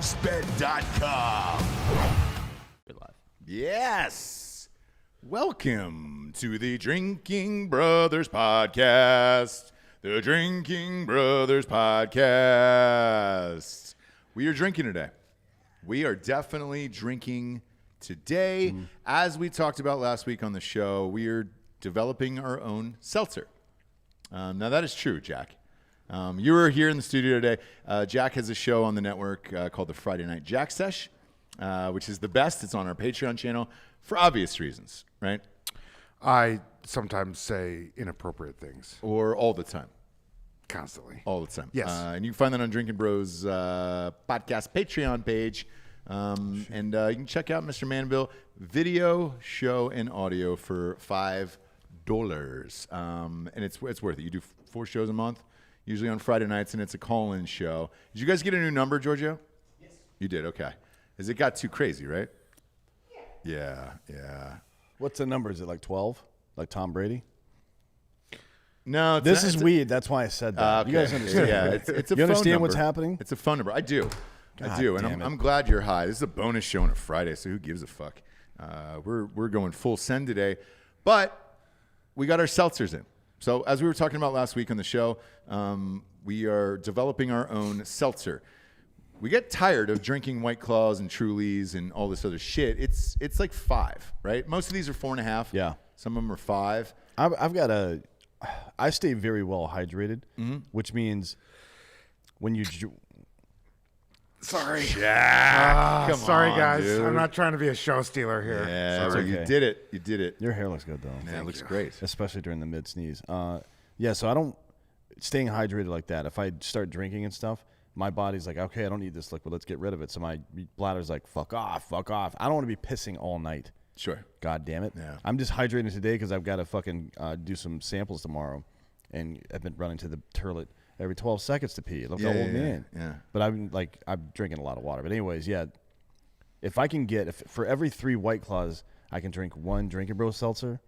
GhostBed.com. Yes. Welcome to the Drinking Brothers Podcast. The Drinking Brothers Podcast. We are drinking today. We are definitely drinking today. As we talked about last week on the show, we are developing our own seltzer. Now, that is true, Jack. You were here in the studio today. Jack has a show on the network called the Friday Night Jack Sesh, which is the best. It's on our Patreon channel for obvious reasons, right? I sometimes say inappropriate things. Or all the time. Constantly. All the time. Yes. And you can find that on Drinkin Bros podcast Patreon page. And you can check out Mr. Mandeville video, show, and audio for $5. And it's worth it. You do 4 shows a month, usually on Friday nights, and it's a call-in show. Did you guys get a new number, Giorgio? Yes. You did? Okay. Because it got too crazy, right? Yeah. What's the number? Is it like 12? Like Tom Brady? No. This is weed. That's why I said that. Okay. You guys understand? Yeah, it's a you phone understand number. what's happening? It's a phone number. I do. God And damn it. I'm glad you're high. This is a bonus show on a Friday, so who gives a fuck? We're going full send today. But we got our seltzers in. So as we were talking about last week on the show, we are developing our own seltzer. We get tired of drinking White Claws and Trulies and all this other shit. It's like 5, right? Most of these are 4.5. Yeah. Some of them are 5. I stay very well hydrated, which means when you... Sorry. Come sorry, on, guys. dude. I'm not trying to be a show stealer here. Yeah, Sorry. so you Okay. did it. You did it. Your hair looks good, though. Man, it looks great. Especially during the mid-sneeze. Yeah, so I don't... Staying hydrated like that, if I start drinking and stuff, my body's like, okay, I don't need this liquid. Let's get rid of it. So my bladder's like, fuck off. I don't want to be pissing all night. Sure. God damn it. Yeah. I'm just hydrating today because I've got to fucking do some samples tomorrow. And I've been running to the toilet every 12 seconds to pee. Look how old man. Yeah. But I'm drinking a lot of water. But anyways, yeah. If I can for every 3 White Claws, I can drink 1 Drinkin Bros seltzer,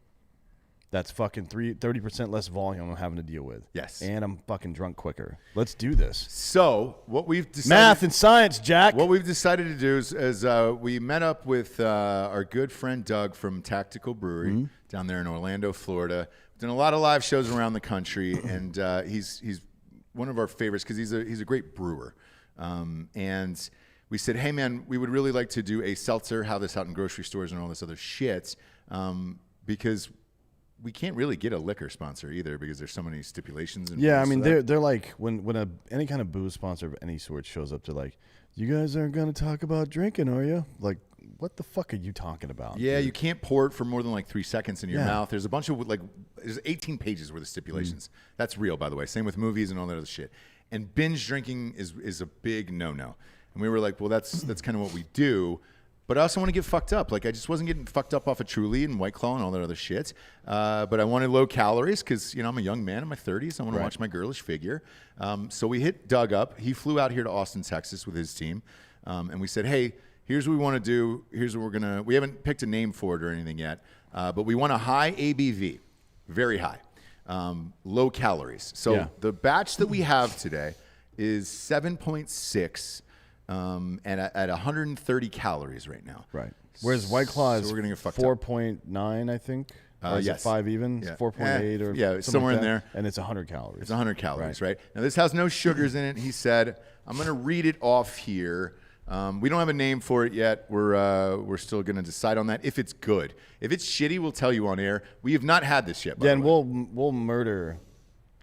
that's fucking 30% less volume I'm having to deal with. Yes. And I'm fucking drunk quicker. Let's do this. So what we've decided... Math and science, Jack. What we've decided to do is we met up with our good friend Doug from Tactical Brewery down there in Orlando, Florida. We've done a lot of live shows around the country, and he's one of our favorites because he's a great brewer. And we said, hey, man, we would really like to do a seltzer, have this out in grocery stores and all this other shit, because we can't really get a liquor sponsor either because there's so many stipulations. Yeah, I mean, they're like, when any kind of booze sponsor of any sort shows up, they're like, you guys aren't going to talk about drinking, are you? Like, what the fuck are you talking about? Yeah, dude? you can't pour it for more than like 3 seconds in your Yeah. mouth. There's a bunch of there's 18 pages worth of stipulations. That's real, by the way. Same with movies and all that other shit. And binge drinking is a big no-no. And we were like, well, that's kind of what we do. But I also want to get fucked up. Like, I just wasn't getting fucked up off of Truly and White Claw and all that other shit. But I wanted low calories because, I'm a young man in my 30s. I want to watch my girlish figure. So we hit Doug up. He flew out here to Austin, Texas with his team. And we said, hey, here's what we want to do. Here's what we're going to... We haven't picked a name for it or anything yet. But we want a high ABV. Very high. Low calories. So the batch that we have today is 7.6 and at 130 calories right now. Right. Whereas White Claw is we're gonna get fucked 4.9, I think. Or is it 5 even? Yeah. 4.8 or yeah, something somewhere like in that. there. And it's 100 calories. It's 100 calories, right? Now, this has no sugars in it. He said, I'm going to read it off here. We don't have a name for it yet. We're still going to decide on that if it's good. If it's shitty, we'll tell you on air. We have not had this yet, by Then the way. we'll murder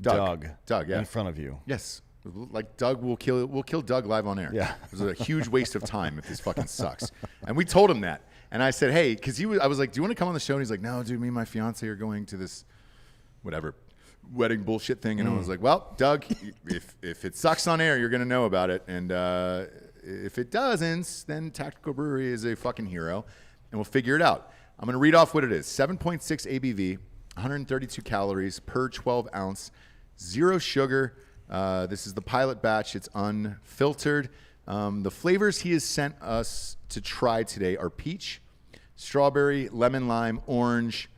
Doug yeah. in front of you. Yes. Like Doug, we'll kill Doug live on air. Yeah. It was a huge waste of time if this fucking sucks. And we told him that. And I said, hey, because I was like, do you want to come on the show? And he's like, no, dude, me and my fiance are going to this whatever wedding bullshit thing. And I was like, well, Doug, if it sucks on air, you're going to know about it. And if it doesn't, then Tactical Brewery is a fucking hero. And we'll figure it out. I'm going to read off what it is. 7.6 ABV, 132 calories per 12 ounce, 0 sugar. This is the pilot batch. It's unfiltered. The flavors he has sent us to try today are peach, strawberry, lemon lime, orange,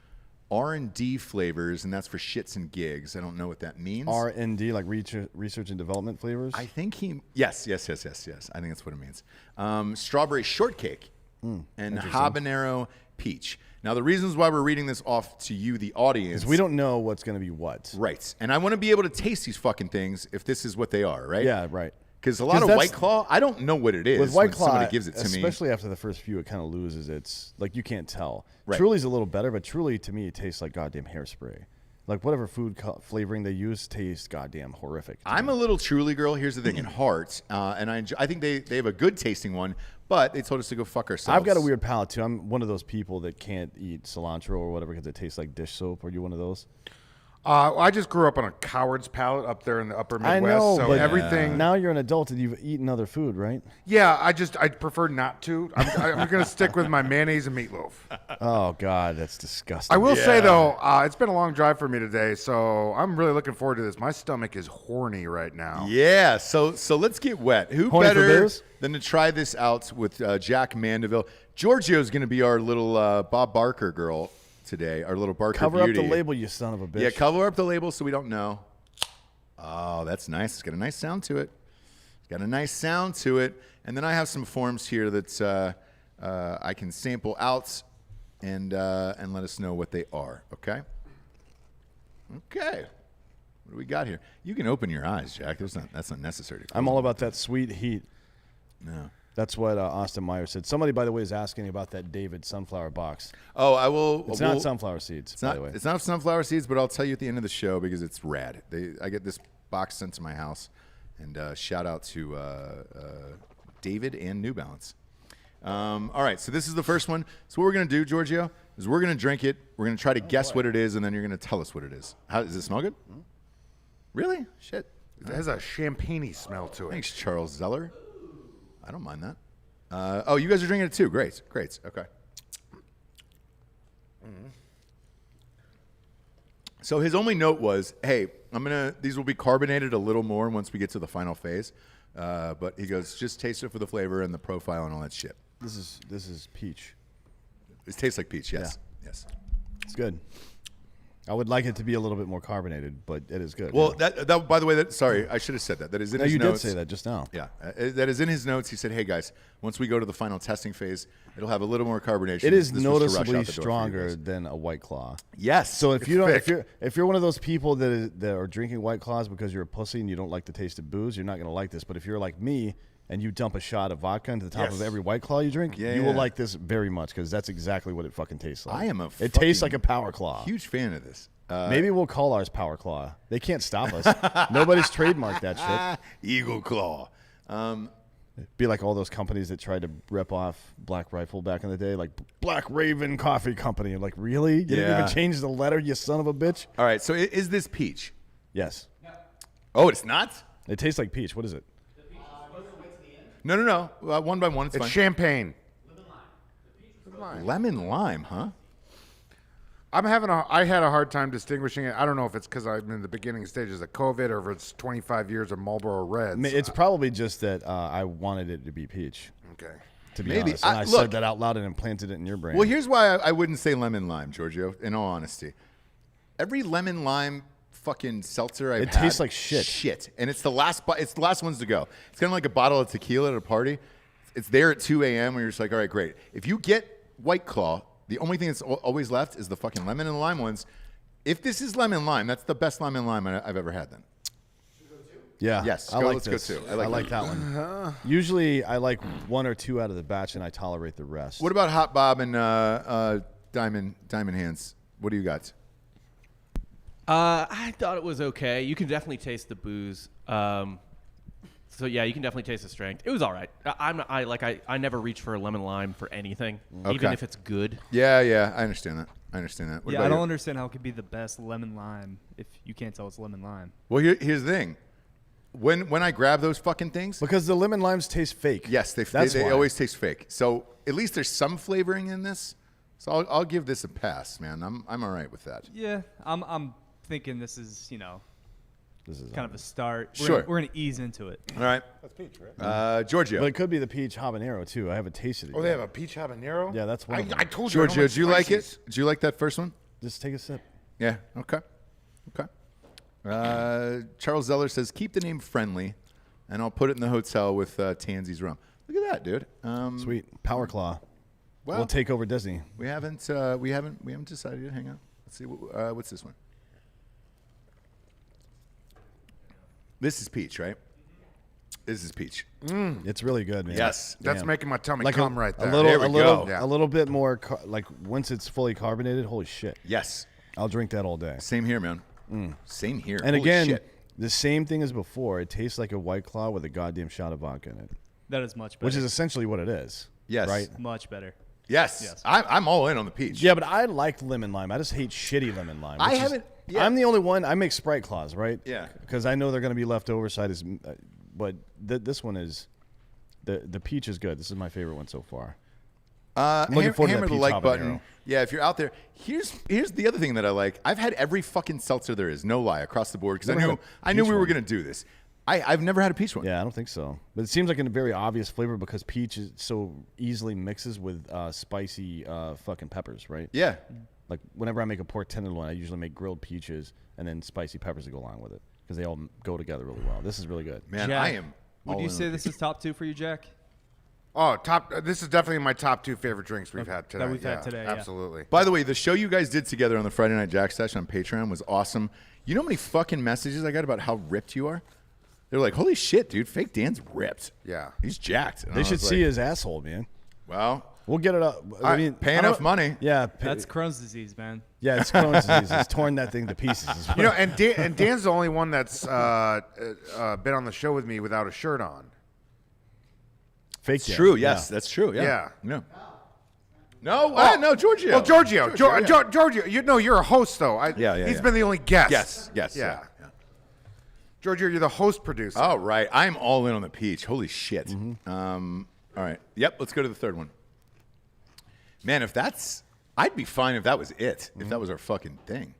R&D flavors, and that's for shits and gigs. I don't know what that means. R&D, like research and development flavors. I think yes. I think that's what it means. Strawberry shortcake and habanero peach. Now, the reasons why we're reading this off to you, the audience, we don't know what's going to be what. Right. And I want to be able to taste these fucking things if this is what they are, right? Yeah, right. Because a lot of White Claw, I don't know what it is with White Claw, somebody gives it to me. Especially after the first few, it kind of loses its, like, you can't tell. Right. Truly's a little better, but Truly, to me, it tastes like goddamn hairspray. Like, whatever food flavoring they use tastes goddamn horrific. I'm a little Truly girl. Here's the thing, in heart, and I think they have a good tasting one, but they told us to go fuck ourselves. I've got a weird palate, too. I'm one of those people that can't eat cilantro or whatever because it tastes like dish soap. Are you one of those? I just grew up on a coward's palate up there in the upper Midwest. I know, so but everything. now you're an adult and you've eaten other food, right? Yeah, I prefer not to. I'm going to stick with my mayonnaise and meatloaf. Oh, God, that's disgusting. I will say, though, it's been a long drive for me today, so I'm really looking forward to this. My stomach is horny right now. Yeah, so let's get wet. Who Horny for better booze? than to try this out with Jack Mandeville? Giorgio's going to be our little Bob Barker girl today, our little Barker Cover beauty. up the label, you son of a bitch. Yeah, cover up the label so we don't know. Oh, that's nice. It's got a nice sound to it. And then I have some forms here that I can sample out and let us know what they are. Okay. Okay. What do we got here? You can open your eyes, Jack. That's not necessary. I'm all about that sweet heat. No. That's what Austin Meyer said. Somebody, by the way, is asking about that David sunflower box. Oh, I will. It's not sunflower seeds, by the way. It's not sunflower seeds, but I'll tell you at the end of the show because it's rad. I get this box sent to my house, and shout out to David and New Balance. All right, so this is the first one. So what we're gonna do, Giorgio, is we're gonna drink it. We're gonna try to guess what it is, and then you're gonna tell us what it is. How does it smell good? Mm-hmm. Really? Shit. It has a champagne-y smell to it. Thanks, Charles Zeller. I don't mind that. Oh, you guys are drinking it too. Great. Okay. Mm-hmm. So his only note was, "Hey, these will be carbonated a little more once we get to the final phase." But he goes, "Just taste it for the flavor and the profile and all that shit." This is peach. It tastes like peach. Yes. Yeah. Yes. It's good. I would like it to be a little bit more carbonated, but it is good. Well, that by the way, sorry, I should have said that. That is in no, his you notes. did say that just now. Yeah, that is in his notes. He said, "Hey guys, once we go to the final testing phase, it'll have a little more carbonation." It is This was to rush noticeably out the door for you stronger guys. than a White Claw. Yes. So if you're one of those people that are drinking White Claws because you're a pussy and you don't like the taste of booze, you're not going to like this. But if you're like me and you dump a shot of vodka into the top of every White Claw you drink, you will like this very much because that's exactly what it fucking tastes like. I am It tastes like a Power Claw. huge fan of this. Maybe we'll call ours Power Claw. They can't stop us. Nobody's trademarked that shit. Eagle Claw. Be like all those companies that tried to rip off Black Rifle back in the day, like Black Raven Coffee Company. I'm like, really? You didn't even change the letter, you son of a bitch? All right, so is this peach? Yes. Oh, it's not? It tastes like peach. What is it? No. One by one, it's It's fine. champagne. Lemon lime, huh? I had a hard time distinguishing it. I don't know if it's because I'm in the beginning stages of COVID or if it's 25 years of Marlboro Reds. It's probably just that I wanted it to be peach, Okay. to be Maybe. honest. And I Look. said that out loud and implanted it in your brain. Well, here's why I wouldn't say lemon lime, Giorgio, in all honesty. Every lemon lime fucking seltzer I've It had tastes like shit. Shit. And it's the last ones to go. It's kind of like a bottle of tequila at a party. It's there at 2 a.m. where you're just like, all right, great. If you get White Claw, the only thing that's always left is the fucking lemon and lime ones. If this is lemon lime, that's the best lemon lime I've ever had then. Yeah. Yes, let's go too. I like that one. Usually I like one or two out of the batch and I tolerate the rest. What about Hot Bob and Diamond Hands? What do you got? I thought it was okay. You can definitely taste the booze. So yeah, you can definitely taste the strength. It was all right. I never reach for a lemon lime for anything, even if it's good. Yeah, I understand that. What Yeah, about I don't you? understand how it could be the best lemon lime if you can't tell it's lemon lime. Well, here's the thing. When I grab those fucking things, Because the lemon limes taste fake. yes, they why. always taste fake. So at least there's some flavoring in this. So I'll give this a pass, man. I'm all right with that. Yeah, I'm thinking this is This is kind of a start. Sure. We're gonna ease into it. All right. That's peach, right? Giorgio. But it could be the peach habanero too. I haven't tasted it. Oh, they yet. have a peach habanero? Yeah, that's one of them. I told you. I don't Giorgio, do you like spices. it? Do you like that first one? Just take a sip. Yeah. Okay. Charles Zeller says, keep the name friendly, and I'll put it in the hotel with Tansy's rum. Look at that, dude. Sweet. Power Claw. Well, We'll take over Disney. we haven't decided yet. Hang on. Let's see. What's this one? This is peach, right? This is peach. It's really good, man. Yes. That's Damn. making my tummy Like come right there. There we go. Yeah. A little bit more, like once it's fully carbonated, holy shit. Yes. I'll drink that all day. Same here, man. Same here. And Holy again, shit. the same thing as before. It tastes like a White Claw with a goddamn shot of vodka in it, That is much better. which is essentially what it is. Yes. Right? much better. Yes. Yes. I'm all in on the peach. Yeah, but I like lemon lime. I just hate shitty lemon lime. I which is- haven't- yeah. I'm the only one. I make Sprite Claws, right? Yeah. Because I know they're going to be left over. So I just, but this one is, the peach is good. This is my favorite one so far. Looking forward to hammer that the peach like button. habanero. Yeah, if you're out there, here's the other thing that I like. I've had every fucking seltzer there is, no lie, across the board because Never had I a knew peach we were one. gonna do this. I've never had a peach one. Yeah, I don't think so. But it seems like a very obvious flavor because peach is so easily mixes with spicy fucking peppers, right? Yeah. Like whenever I make a pork tenderloin, I usually make grilled peaches and then spicy peppers to go along with it because they all go together really well. This is really good. Man, Jack, I am. Would all you in say on this peach. is top 2 for you, Jack? Oh, this is definitely my top 2 favorite drinks we've had today. that we've had today, yeah. Absolutely. By the way, the show you guys did together on the Friday Night Jack session on Patreon was awesome. You know how many fucking messages I got about how ripped you are? They're like, holy shit, dude, fake Dan's ripped. Yeah. He's jacked. And They I should was see like, his asshole, man. Well, We'll get it up. pay I enough don't- money. Yeah, That's Crohn's disease, man. yeah, it's Crohn's disease. It's torn that thing to pieces. You know, and Dan's the only one that's been on the show with me without a shirt on. Fake It's Dan. true. Yes, Yeah. that's true. Yeah. Yeah. No. No, no, Giorgio. Well, Giorgio, yeah. Giorgio, you're a host though. He's been the only guest. Yes. Yeah. Giorgio, you're the host producer. Oh, right. I'm all in on the peach. Holy shit. Mm-hmm. All right. Yep. Let's go to the third one. Man, I'd be fine if that was it. If that was our fucking thing.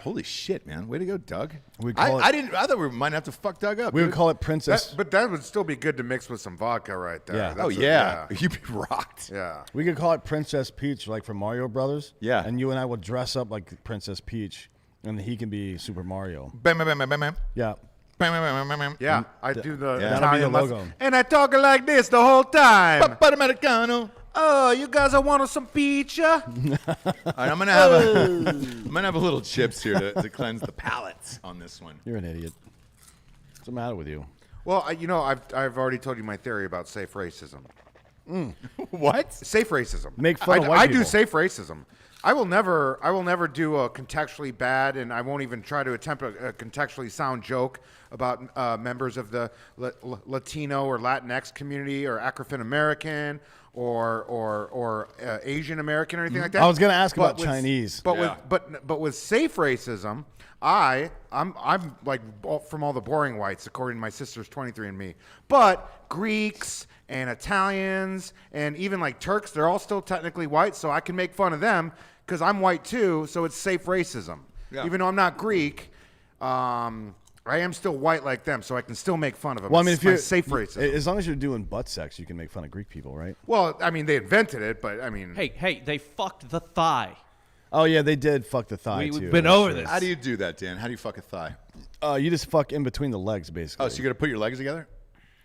Holy shit, man. Way to go, Doug. We call it- I thought we might have to fuck Doug up. We would dude. call it Princess. But that would still be good to mix with some vodka right there. Yeah. That's Oh, a- yeah. You'd be rocked. Yeah. We could call it Princess Peach, like from Mario Brothers. Yeah. And you and I would dress up like Princess Peach, and he can be Super Mario. Bam, bam, bam, bam, bam, bam. Yeah. Bam, bam, bam, bam, bam. Yeah, I do the Yeah. That'll be Italian the muscle. logo. And I talk like this the whole time. But Americano. Oh, you guys are wanting some pizza? All right, I'm gonna have a little chips here to cleanse the palate on this one. You're an idiot. What's the matter with you? Well, I've already told you my theory about safe racism. What? Safe racism. Make fun of white I do people. safe racism. I will never do a contextually bad, and I won't even try to attempt a contextually sound joke about members of the Latino or Latinx community or African American or Asian American or anything like that. I was gonna ask But about with- Chinese. But Yeah. but with safe racism, I'm like from all the boring whites, according to my sister's 23andMe. But Greeks and Italians and even like Turks, they're all still technically white, so I can make fun of them because I'm white too. So it's safe racism. Yeah. Even though I'm not Greek, I am still white like them, so I can still make fun of them. Well, I mean, It's if you're safe racism. as long as you're doing butt sex, you can make fun of Greek people, right? Well, I mean, they invented it, but I mean, Hey, they fucked the thigh. Oh yeah, they did fuck the thigh We've too. been That's over true. this. How do you do that, Dan? How do you fuck a thigh? You just fuck in between the legs, basically. Oh, so you got to put your legs together?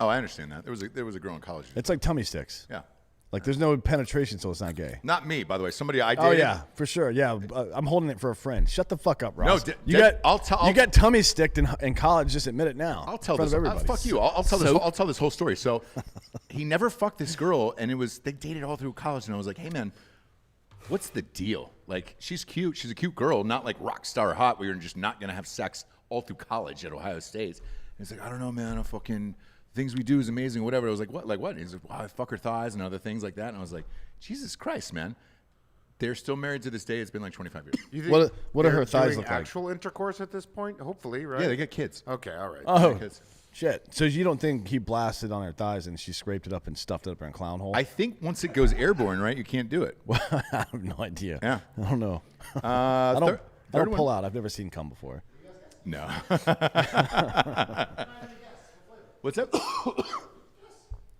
Oh, I understand that. There was a girl in college. It's like tummy sticks. Yeah. Like there's no penetration, so it's not gay. Not me, by the way. Somebody I dated. Oh yeah, for sure. Yeah, I'm holding it for a friend. Shut the fuck up, Ross. No, you got I'll you got tummy sticked in college. Just admit it now. I'll tell in front this. of everybody. Fuck you. I'll tell this whole story. So, he never fucked this girl, and they dated all through college. And I was like, hey man, what's the deal? Like, she's cute. She's a cute girl, not like rock star hot, where you're just not gonna have sex all through college at Ohio State. And he's like, I don't know, man. I fucking things we do is amazing, whatever. I was like, what? Like what? And he's like, wow, I fuck her thighs and other things like that. And I was like, Jesus Christ, man. They're still married to this day. It's been like 25 years. you think What do her they're thighs doing look like? actual intercourse at this point? Hopefully, right? Yeah, they get kids. Okay, all right. Oh Because- shit! So you don't think he blasted on her thighs and she scraped it up and stuffed it up in a clown hole? I think once it goes airborne, right, you can't do it. I have no idea. Yeah. I don't know. I I don't pull out. I've never seen cum before. No. What's that?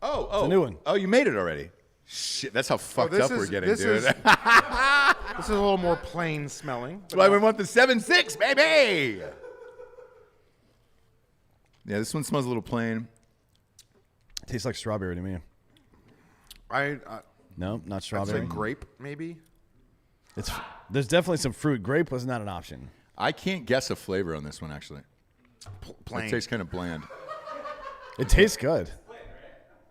Oh, a new one. Oh, you made it already. Shit, that's how fucked this up we're is- getting, this dude. is- This is a little more plain smelling. That's why we want the 7.6, baby. Yeah, this one smells a little plain. Tastes like strawberry to me. No, not I'd strawberry. say grape, maybe. There's definitely some fruit. Grape was not an option. I can't guess a flavor on this one, actually. Plain. It tastes kind of bland. It tastes good.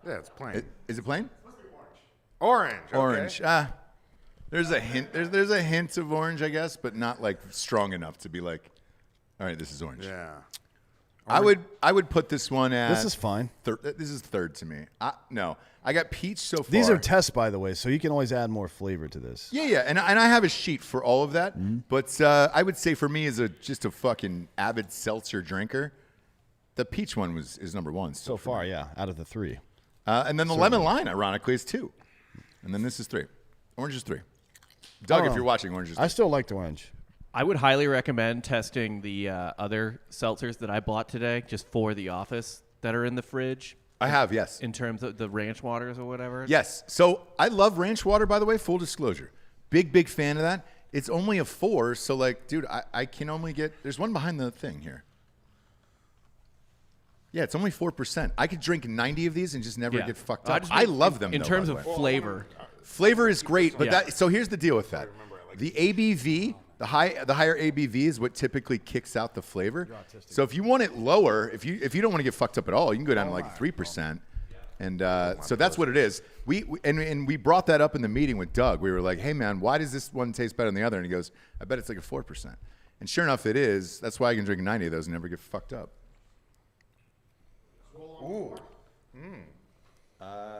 Yeah, it's plain. Is it plain? Orange. Okay. Orange. There's a hint. There's a hint of orange, I guess, but not like strong enough to be like, all right, this is orange. Yeah. I would put this one at. This is fine. This is third to me. No, I got peach so far. These are tests, by the way, so you can always add more flavor to this. Yeah, and I have a sheet for all of that. Mm-hmm. But I would say for me, as just a fucking avid seltzer drinker, the peach one is number one. So far, yeah, out of the three. And then the lemon lime, ironically, is 2. And then this is 3. Orange is 3. Doug, if you're watching, orange is 3. I still like the orange. I would highly recommend testing the other seltzers that I bought today, just for the office, that are in the fridge. I have, yes. In terms of the ranch waters or whatever. Yes. So I love ranch water, by the way, full disclosure. Big fan of that. It's only a 4, so like, dude, I can only get, there's one behind the thing here. Yeah, it's only 4%. I could drink 90 of these and just never get fucked up. I love them, in though, terms by the of way. flavor. Flavor is great, but Yeah. so here's the deal with that. The ABV, the higher ABV is what typically kicks out the flavor. So if you want it lower, if you don't want to get fucked up at all, you can go down to like 3%. And so that's what it is. We brought that up in the meeting with Doug. We were like, hey man, why does this one taste better than the other? And he goes, I bet it's like a 4%. And sure enough, it is. That's why I can drink 90 of those and never get fucked up. Ooh.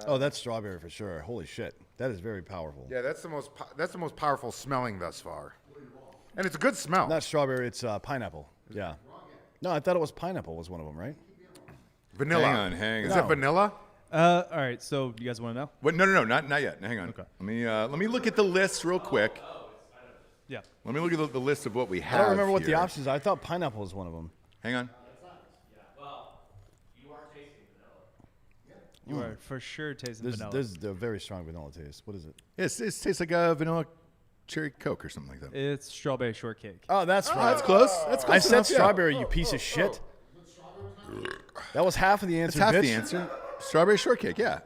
Oh, that's strawberry for sure. Holy shit, that is very powerful. Yeah, that's the most powerful smelling thus far. And it's a good smell. Not strawberry, it's pineapple. Yeah. No, I thought it was pineapple was one of them, right? Vanilla. Hang on. Is it vanilla? All right. So you guys want to know? Wait, no, not yet. Hang on. Okay. Let me look at the list real quick. Yeah. Let me look at the list of what we I have. don't remember what the here. options are. I thought pineapple was one of them. Hang on. You are for sure tasting vanilla. There's the very strong vanilla taste. What is it? It tastes like a vanilla cherry Coke or something like that. It's strawberry shortcake. Oh, that's right. That's close. That's close I said enough, yeah. strawberry, you piece of shit. That was half of the answer, That's half bitch. the answer. Strawberry shortcake, yeah.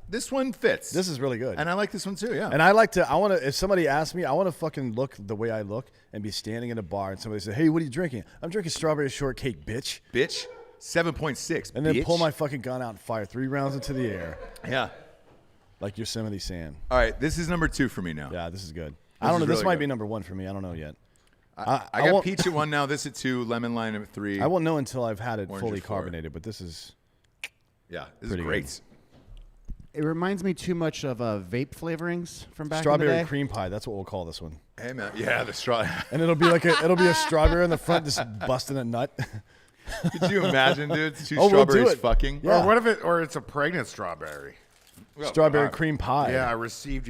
This one fits. This is really good. And I like this one too, yeah. And I want to, if somebody asks me, I want to fucking look the way I look and be standing in a bar and somebody say, hey, what are you drinking? I'm drinking strawberry shortcake, bitch. Bitch, 7.6. And then bitch. pull my fucking gun out and fire 3 rounds into the air Yeah. like Yosemite Sam. All right, this is number 2 for me now. Yeah, this is good. I don't know. is This really might good. be number 1 for me. I don't know yet. I I got won't- peach at 1 now. This at 2. Lemon lime at 3. I won't know until I've had it Orange fully at 4. carbonated, but this is Yeah, this Pretty is great. It reminds me too much of vape flavorings from back in strawberry the day. cream pie. That's what we'll call this one. Hey man, yeah, the straw. And it'll be like it'll be a strawberry in the front just busting a nut. Could you imagine, dude? It's 2 Oh, we'll do strawberries it. fucking. Yeah. Or what if it's a pregnant strawberry? Strawberry cream pie. Yeah, I received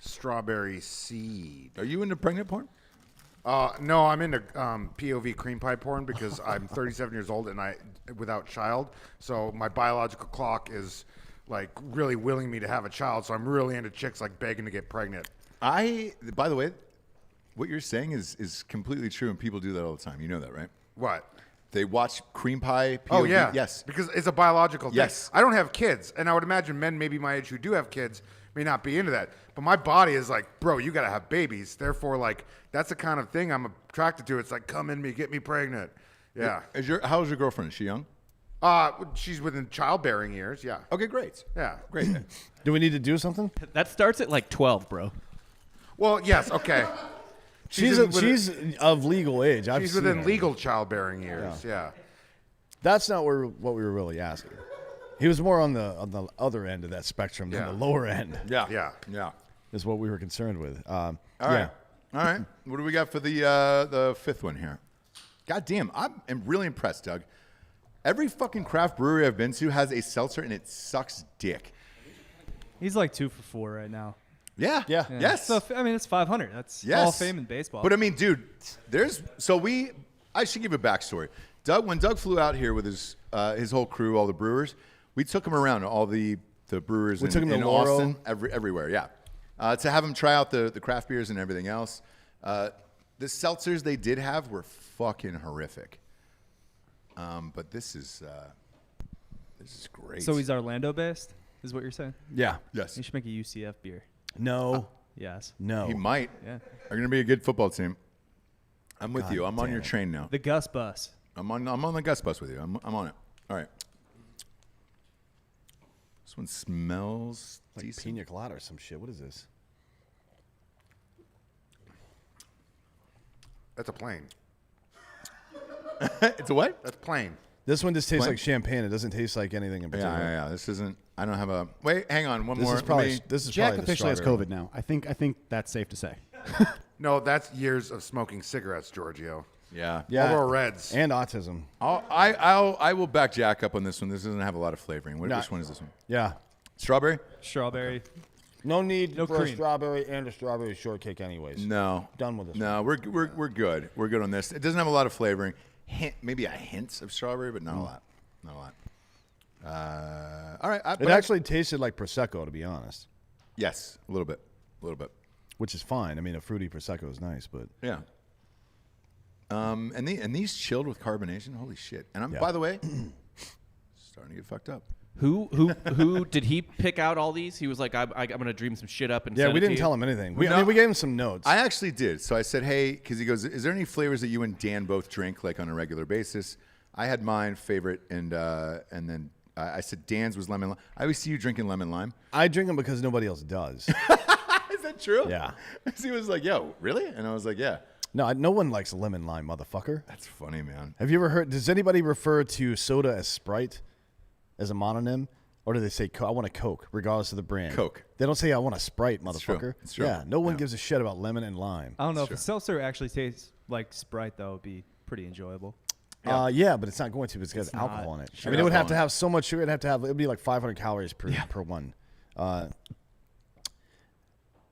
strawberry seed. Are you into pregnant porn? No, I'm into POV cream pie porn because I'm 37 years old and without child. So my biological clock is like really willing me to have a child. So I'm really into chicks like begging to get pregnant. By the way, what you're saying is completely true, and people do that all the time. You know that, right? What? They watch cream pie. POV. Oh yeah, Yes. because it's a biological thing. Yes. I don't have kids, and I would imagine men maybe my age who do have kids may not be into that. But my body is like, bro, you gotta have babies. Therefore, like that's the kind of thing I'm attracted to. It's like, come in me, get me pregnant. Yeah. How old is your girlfriend? Is she young? She's within childbearing years. Yeah. Okay, great. Yeah. Great. Do we need to do something? That starts at like 12, bro. Well, yes. Okay. She's of legal age. I've She's seen within her. legal childbearing years. Yeah. That's not what we were really asking. He was more on the other end of that spectrum than Yeah. the lower end. Yeah. Yeah. Yeah. Is what we were concerned with. All right. All right. What do we got for the 5th one here? God damn, I'm really impressed, Doug. Every fucking craft brewery I've been to has a seltzer, and it sucks dick. He's like 2 for 4 right now. Yeah. Yeah. Yeah. Yes. So I mean, it's 500. That's Yes. Hall of Fame in baseball. But I mean, dude, I should give a backstory. When Doug flew out here with his whole crew, all the brewers, we took him around to all the brewers We took him to in Laurel. Austin, everywhere, yeah. to have them try out the craft beers and everything else. The seltzers they did have were fucking horrific. But this is great. So he's Orlando based, is what you're saying? Yeah. yes, You should make a UCF beer. No. Yes. No. he might. Yeah. Are gonna be a good football team. I'm with you. I'm on damn your it. train now. The Gus Bus. I'm on the Gus bus with you. I'm on it. All right. This one smells Like decent. pina colada or some shit. What is this? That's a plain. It's a what? That's plain. This one just tastes What? like champagne. It doesn't taste like anything in particular. Yeah. This isn't. I don't have a. Wait, hang on. One This more. is probably Let me- this is Jack probably the officially has strawberry COVID now. I think that's safe to say. No, that's years of smoking cigarettes, Giorgio. yeah. Yeah. Marlboro Reds. and autism. I will back Jack up on this one. This doesn't have a lot of flavoring. Nah. Which one is this one? Yeah. Strawberry? Strawberry. No need No for a cream. strawberry and a strawberry shortcake, anyways. No. Done with this. No, we're good. We're good on this. It doesn't have a lot of flavoring. Maybe a hint of strawberry, but not a lot. Not a lot. All right. It actually tasted like prosecco, to be honest, yes, a little bit. A little bit. which is fine. I mean, a fruity prosecco is nice, but Yeah. And these chilled with carbonation. Holy shit! And I'm Yeah. by the way starting to get fucked up. Who did he pick out all these? He was like, I'm gonna dream some shit up and yeah, send we it to didn't you? tell him anything. I No. mean, we gave him some notes. I actually did. So I said, hey, because he goes, is there any flavors that you and Dan both drink like on a regular basis? I had mine favorite, and then I said Dan's was lemon lime. I always see you drinking lemon lime. I drink them because nobody else does. Is that true? Yeah. So he was like, yo, really? And I was like, yeah. No, no one likes lemon lime, motherfucker. That's funny, man. Have you ever heard? Does anybody refer to soda as Sprite as a mononym? Or do they say, I want a Coke, regardless of the brand? Coke. They don't say, I want a Sprite, true. motherfucker. It's true. Yeah, no one Yeah. gives a shit about lemon and lime. I don't know if Sure. a seltzer actually tastes like Sprite, though. It'd be pretty enjoyable. Yeah, but it's not going to. It's got It's alcohol not. in it. Sure. I mean, it would have Alcohol to in have so much sugar. It would be like 500 calories per one.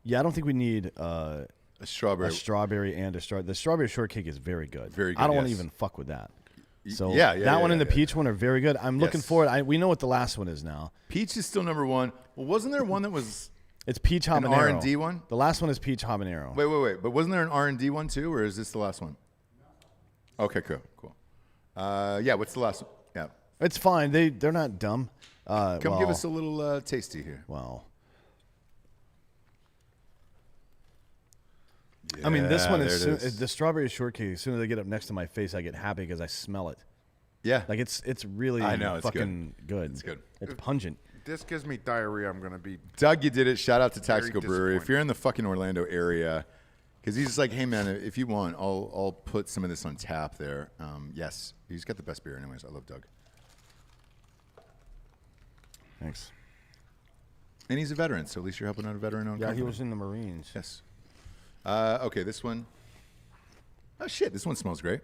Yeah, I don't think we need A strawberry. a strawberry and the strawberry shortcake is very good. Very I don't good, want to yes. even fuck with that. So yeah, that one and the yeah. peach one are very good. I'm looking Yes. forward. We know what the last one is now. Peach is still number one. Well, wasn't there one that was... It's peach An habanero. R&D one? The last one is peach habanero. Wait. But wasn't there an R&D one too, or is this the last one? Okay, cool. Yeah, what's the last one? Yeah. It's fine. They're not dumb. Come give us a little tasty here. Well, I mean, this one there is, it is. the strawberry shortcake. As soon as I get up next to my face, I get happy because I smell it. Yeah. Like it's really I know, it's fucking good. It's good. It's pungent. This gives me diarrhea. I'm going to be. Doug, you did it. Shout out to Very Taxico Brewery. If disappointed. you're in the fucking Orlando area, because he's just like, hey man, if you want, I'll put some of this on tap there. Yes, he's got the best beer. Anyways, I love Doug, Thanks. and he's a veteran, so at least you're helping out a veteran. Yeah, he was in the Marines. Yes. Okay, this one. Oh shit, this one smells great.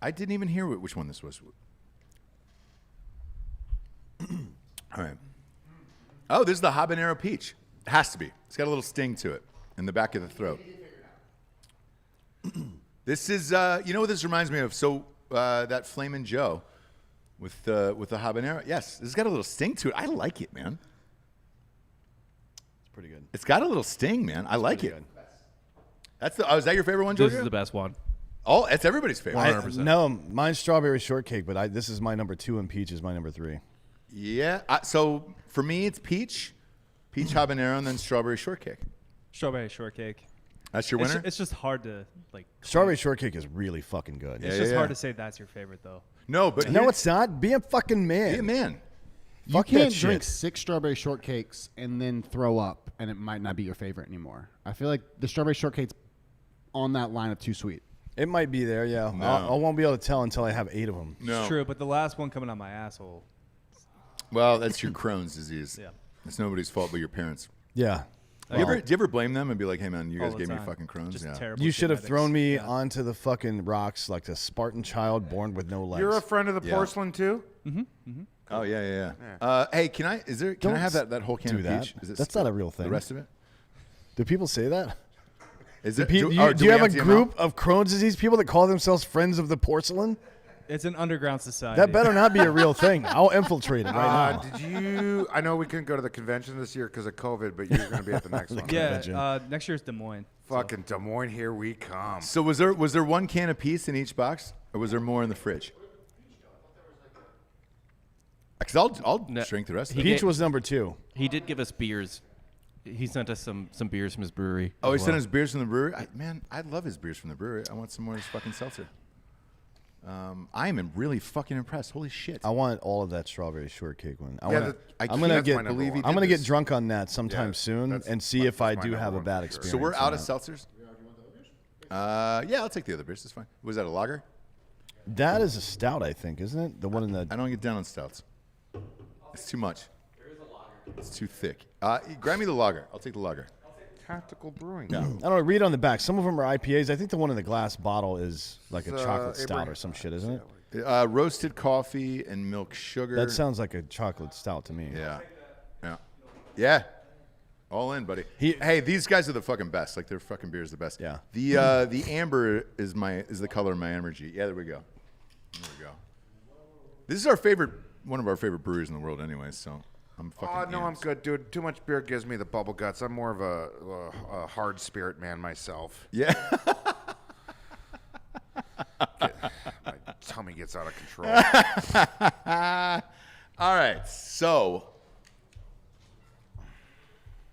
I didn't even hear which one this was. All right. Oh, this is the habanero peach. It has to be. It's got a little sting to it in the back of the throat. This is, you know what this reminds me of? So that Flamin' Joe with the habanero. Yes, this has got a little sting to it. I like it, man. It's pretty good. It's got a little sting, man. I like Pretty it. good. That's the. Oh, is that your favorite one, This Jojo? is the best one. Oh, it's everybody's favorite. 100%. No, mine's strawberry shortcake, but this is my number 2 and peach is my number 3. Yeah. So for me, it's peach habanero, and then strawberry shortcake. Strawberry shortcake. That's your It's, winner. it's just hard to like. Strawberry shortcake is really fucking good. It's Yeah, just yeah. hard to say that's your favorite though. No, but No, here- it's not. Be a fucking man. Be a man. You Fuck that can't shit. drink 6 strawberry shortcakes and then throw up, and it might not be your favorite anymore. I feel like the strawberry shortcake's on that line of too sweet. It might be there, yeah. No. I won't be able to tell until I have 8 of them. No. It's true, but the last one coming out my asshole. Well, that's your Crohn's disease. Yeah. It's nobody's fault but your parents. Yeah. Do you ever blame them and be like, "Hey, man, you All guys the gave me time. fucking Crohn's"? Just Yeah. terrible. You should have genetics. thrown me Yeah. onto the fucking rocks like a Spartan child born with no legs. You're a friend of the Yeah. porcelain too? Oh yeah. Hey, can I? Can I Don't have that whole can do of that. peach? Is it That's not a real thing. The rest of it? Do people say that? Is Do, it? do do you we have a empty 'em group out? of Crohn's disease people that call themselves friends of the porcelain? It's an underground society. That better not be a real thing. I'll infiltrate it right now. Did you? I know we couldn't go to the convention this year because of COVID, but you're going to be at the next one. Yeah, next year's Des Moines. Fucking Des Moines, here we come. So was there one can apiece in each box, or was there more in the fridge? Because I'll No, drink the rest of he it. Peach ga- was number 2. He did give us beers. He sent us some beers from his brewery. Oh, he as sent well. us beers from the brewery. I love his beers from the brewery. I want some more of his fucking seltzer. I am really fucking impressed. Holy shit! I want all of that strawberry shortcake one. Yeah, I'm that's gonna my get. number believe he one. I'm gonna did get this. drunk on that sometime Yeah, soon that's and see my- if I that's my do number have a one bad for sure. experience. So we're on out of that. seltzers. Yeah, I'll take the other beers. That's fine. Was that a lager? That is a stout, I think, isn't it? The one in the. I don't get down on stouts. It's too much. It's too thick. Grab me the lager. I'll take the lager. Tactical Brewing. I don't know. Read on the back. Some of them are IPAs. I think the one in the glass bottle is like a It's, chocolate stout Abraham- or some shit, isn't it? Roasted coffee and milk sugar. That sounds like a chocolate stout to me. Yeah. All in, buddy. He- hey, these guys are the fucking best. Like their fucking beer is the best. Yeah. The amber is the color of my energy. Yeah, there we go. There we go. This is one of our favorite breweries in the world, anyways. So I'm fucking. Oh, no, I'm amped. good, dude. Too much beer gives me the bubble guts. I'm more of a hard spirit man myself. Yeah. My tummy gets out of control. All right, so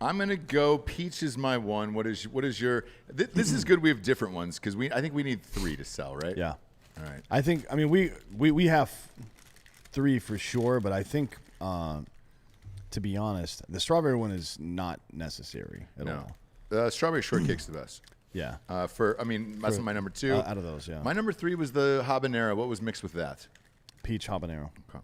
I'm gonna go. Peach is my one. What is your? This is good. We have different ones because I think we need 3 to sell, right? Yeah. All right. I think. I mean, we have 3 for sure, but I think, to be honest, the strawberry one is not necessary at all. No. Strawberry shortcake's the best. Yeah. That's my number 2. Out of those, yeah. My number 3 was the habanero. What was mixed with that? Peach habanero. Okay.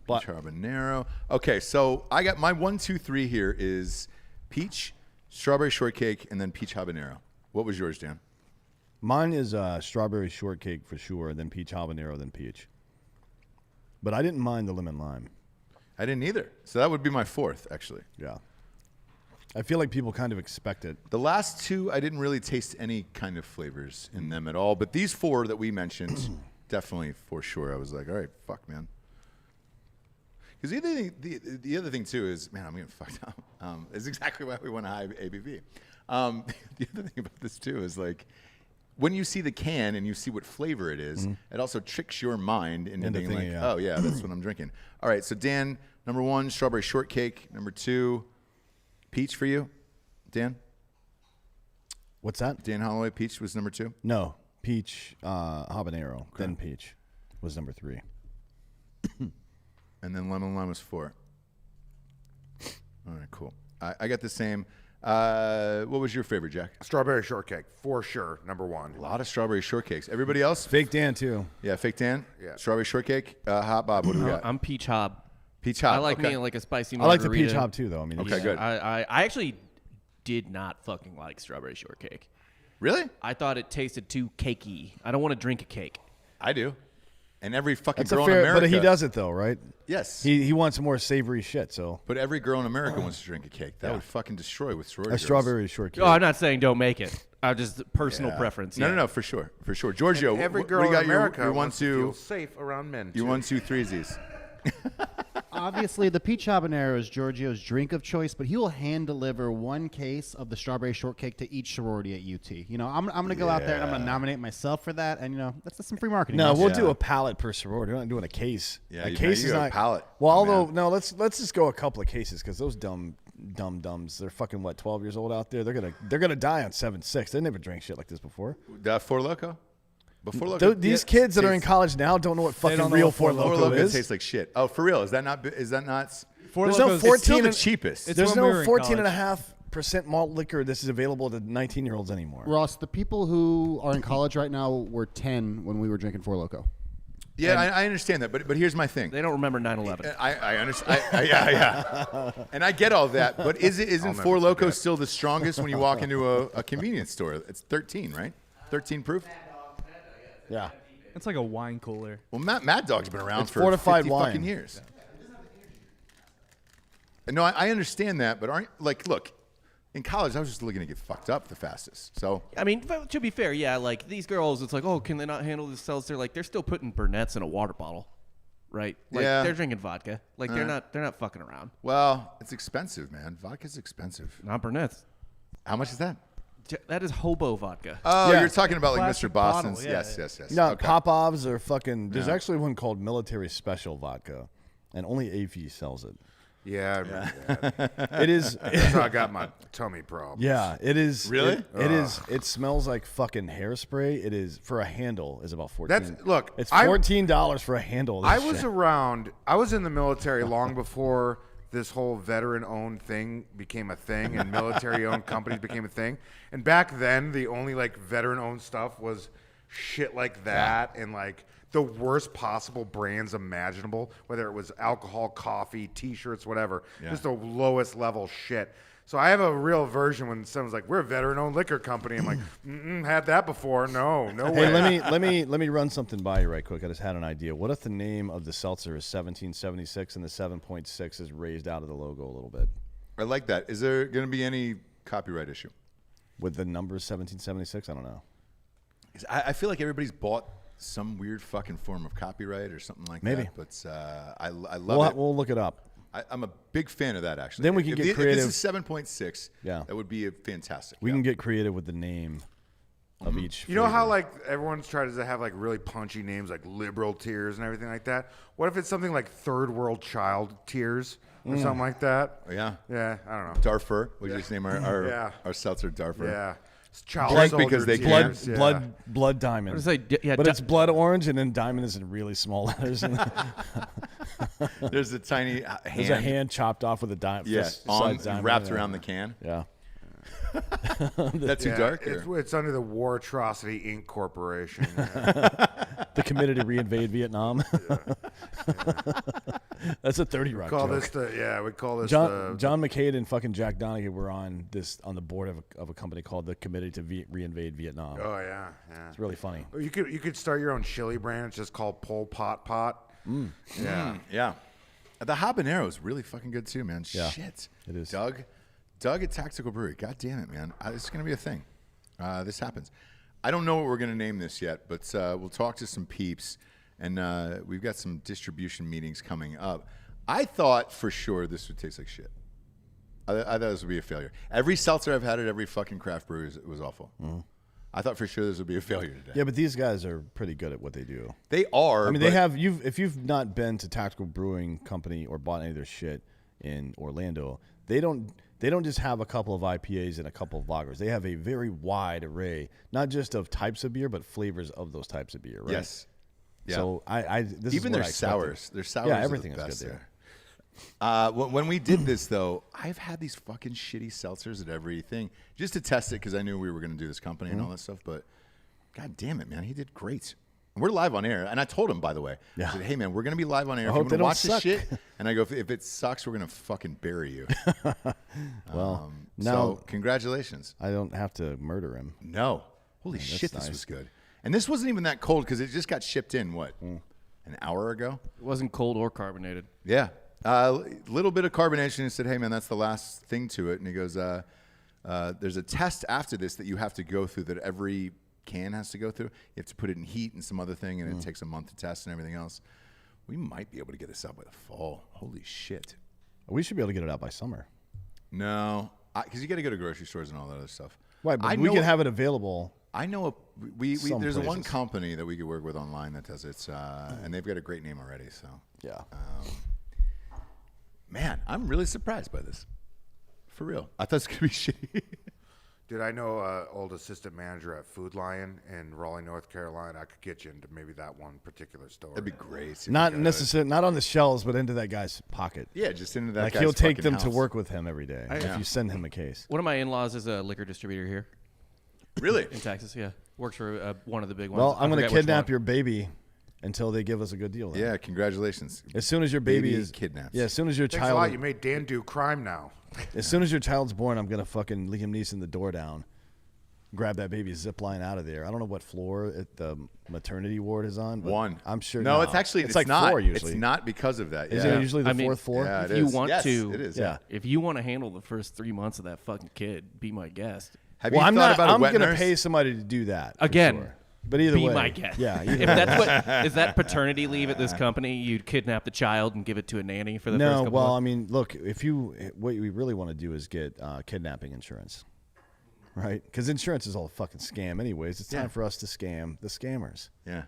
But Peach habanero. Okay, so I got my 1, 2, 3 here is peach, strawberry shortcake, and then peach habanero. What was yours, Dan? mine is strawberry shortcake for sure, then peach habanero, then peach. But I didn't mind the lemon lime. I didn't either. So that would be my 4th, actually. Yeah. I feel like people kind of expect it. The last 2, I didn't really taste any kind of flavors in them at all. But these 4 that we mentioned, definitely for sure. I was like, all right, fuck, man. Because the other thing, too, is, man, I'm getting fucked up. Is exactly why we want a high ABV. The other thing about this, too, is like, when you see the can and you see what flavor it is, it also tricks your mind into being thinking, like, yeah. oh, yeah, that's what I'm drinking. All right, so Dan, number 1, strawberry shortcake. Number 2, peach for you, Dan? What's that? Dan Hollaway, peach was number 2? No, peach habanero, then peach was number 3. And then lemon lime was 4. All right, cool. I got the same. What was your favorite, Jack? Strawberry shortcake, for sure, number 1. A lot of strawberry shortcakes. Everybody else? Fake Dan too. Yeah, fake Dan? Yeah. Strawberry shortcake? Hot Bob, what do we got? I'm peach hob. Peach hot. I like okay. me like a spicy I like the margarita. peach hob too, though. I mean, Okay, it's- good. I actually did not fucking like strawberry shortcake. Really? I thought it tasted too cakey. I don't want to drink a cake. I do. And every fucking That's a girl in fair, America. but he does it though, right? Yes. He wants more savory shit. So But every girl in America wants to drink a cake. That would fucking destroy with sorority a girls. strawberry shortcake. Oh, I'm not saying don't make it. Just personal Yeah. preference. No, yeah. no, for sure. For sure. Giorgio, Every what girl do you got in America your 1, wants to feel 2, safe around men. your too. 1, 2, 3s. Obviously, the peach habanero is Giorgio's drink of choice, but he will hand deliver 1 case of the strawberry shortcake to each sorority at UT. You know, I'm going to go out there and I'm going to nominate myself for that, and you know, that's some free marketing. No, also. we'll Yeah. do a pallet per sorority. We're not doing a case. Yeah, a you- case you is go not pallet. Well, Oh, although man. no, let's just go a couple of cases because those dums, they're fucking what 12 years old out there. They're gonna die on 7-6. They never drank shit like this before. Four Loco? Before Loco? These kids that are in college now don't know what fucking don't know real what Four Four Loko Loco is. tastes like shit. Oh, for real? Is that not? Four There's no Locos- 14 It's still the and- cheapest. It's There's when we were no in 14.5% malt liquor. This is available to 19-year-olds anymore. Ross, the people who are in college right now were 10 when we were drinking Four Loko. Yeah, I understand that, but here's my thing. They don't remember 9/11. I understand. Yeah. And I get all that, but isn't Four Loko still the strongest when you walk into a convenience store? It's 13, right? 13 proof. Yeah. It's like a wine cooler. Well, Mad Dog's been around It's for fortified 50 wine. fucking years. No, I understand that, but look, in college, I was just looking to get fucked up the fastest. So I mean, to be fair, yeah, like these girls, it's like, oh, can they not handle this seltzer? Like they're still putting Burnett's in a water bottle, right? Like Yeah. they're drinking vodka. Like they're not fucking around. well, it's expensive, man. Vodka's expensive. Not Burnett's. How much is that? That is hobo vodka. Oh, Yeah. you're talking about like Plastic Mr. bottle, Boston's. yeah, Yes, yeah. yes. No, Okay. Popovs are fucking. There's Yeah. actually one called Military Special Vodka, and only AV sells it. Yeah, I remember that. It is. That's how I got my tummy problem. Yeah, it is. Really? It is. It smells like fucking hairspray. It is for a handle is about 14. That's look. It's I- $14 for a handle. Of I this was shit. around. I was in the military long before this whole veteran-owned thing became a thing, and military-owned companies became a thing. And back then, the only like veteran-owned stuff was shit like that, and like the worst possible brands imaginable. Whether it was alcohol, coffee, T-shirts, whatever, just the lowest level shit. So I have a real aversion when someone's like, "We're a veteran-owned liquor company." I'm like, "Had that before? No way." Hey, let me run something by you right quick. I just had an idea. What if the name of the seltzer is 1776 and the 7.6 is raised out of the logo a little bit I like that. Is there going to be any copyright issue? with the number 1776? I don't know. 'Cause I feel like everybody's bought some weird fucking form of copyright or something like Maybe. that. But I love it. We'll look it up. I'm a big fan of that, actually. Then we can get If creative. this is 7.6, Yeah. that would be fantastic. We can get creative with the name of each. You know how flavor. like everyone's trying to have like really punchy names like liberal tears and everything like that? What if it's something like third world child tears or something like that? Yeah. Yeah, I don't know. Darfur. We just name our Yeah. our seltzer Darfur. Yeah. It's child Blood soldier because they tears, can. yeah. blood diamond. I was like, yeah, but it's blood orange, and then diamond is in really small letters. There's a tiny hand. There's a hand chopped off with a diamond. Yes, wrapped around the can. Yeah. That's too Yeah, dark. Or? it's under the War Atrocity Inc. Corporation. The committee to reinvade Vietnam. That's a 30 Rock call joke. this we call this John McCain and fucking Jack Donaghy were on the board of a company called the Committee to Reinvade Vietnam. Oh yeah. It's really funny. You could start your own chili brand. It's just called Pol Pot Pot. Yeah. Yeah. The habanero is really fucking good too, man. Yeah, Shit. it is. Doug at Tactical Brewery. God damn it, man. This is going to be a thing. This happens. I don't know what we're going to name this yet, but we'll talk to some peeps, and we've got some distribution meetings coming up. I thought for sure this would taste like shit. I thought this would be a failure. Every seltzer I've had at every fucking craft brewery was awful. Mm-hmm. I thought for sure this would be a failure today. Yeah, but these guys are pretty good at what they do. They are. I mean, but they have. If you've not been to Tactical Brewing Company or bought any of their shit in Orlando, they don't just have a couple of IPAs and a couple of lagers. They have a very wide array, not just of types of beer, but flavors of those types of beer. Right? Yes. Yeah. So this Even is what their I expected. sours. Their sours. Yeah, are everything the is best good there. When we did this, though, I've had these fucking shitty seltzers at everything just to test it because I knew we were going to do this company and all that stuff. But God damn it, man, he did great. We're live on air, and I told him, by the way, Yeah. I said, "Hey, man, we're going to be live on air. If you hope want they to don't watch this suck." shit," and I go, "If it sucks, we're going to fucking bury you." Well, So now congratulations. I don't have to murder him. No, holy shit, this nice. was good. And this wasn't even that cold because it just got shipped in an hour ago. It wasn't cold or carbonated. Yeah. Little bit of carbonation. He said, "Hey, man, that's the last thing to it." And he goes, there's a test after this that you have to go through that every can has to go through. You have to put it in heat and some other thing, and it takes a month to test and everything else. We might be able to get this out by the fall. Holy shit. We should be able to get it out by summer. No, because you got to go to grocery stores and all that other stuff. Right, but I we know- can have it available. I know Some there's one places. company that we could work with online that does it, and they've got a great name already. So, Yeah. man, I'm really surprised by this. For real, I thought it was gonna be shitty. Dude, I know old assistant manager at Food Lion in Raleigh, North Carolina. I could get you into maybe that one particular store. That'd be great. Not necessarily, not on the shelves, but into that guy's pocket. Yeah, just into that. Like guy's he'll take fucking them to house. work with him every day if Yeah. you send him a case. One of my in-laws is a liquor distributor here Really? in Texas. Yeah, works for one of the big ones. Well, I'm I going to forget which kidnap one. your baby until they give us a good deal. Then. Yeah, congratulations. As soon as your baby is kidnapped. Yeah, as soon as your Thanks a lot. child, You made Dan do crime now. as soon as your child's born, I'm going to fucking Liam Neeson the door down. grab that baby's zip line out of there. I don't know what floor the maternity ward is on. But One. I'm sure. No, it's actually it's like not. 4 usually. It's not because of that. Is yeah. it usually the fourth floor? Yeah, If it you is. want Yes, to, it is. Yeah. if you want to handle the first 3 months of that fucking kid, be my guest. Have Well, you I'm thought not. about a I'm wet gonna nurse? pay somebody to do that for Again, sure. But either Be way, my guest. Yeah. Either If way. that's what is that paternity leave at this company, you'd kidnap the child and give it to a nanny for the first No, couple well, I months? mean, look, what we really want to do is get kidnapping insurance, right? Because insurance is all a fucking scam, anyways. It's time for us to scam the scammers. Yeah.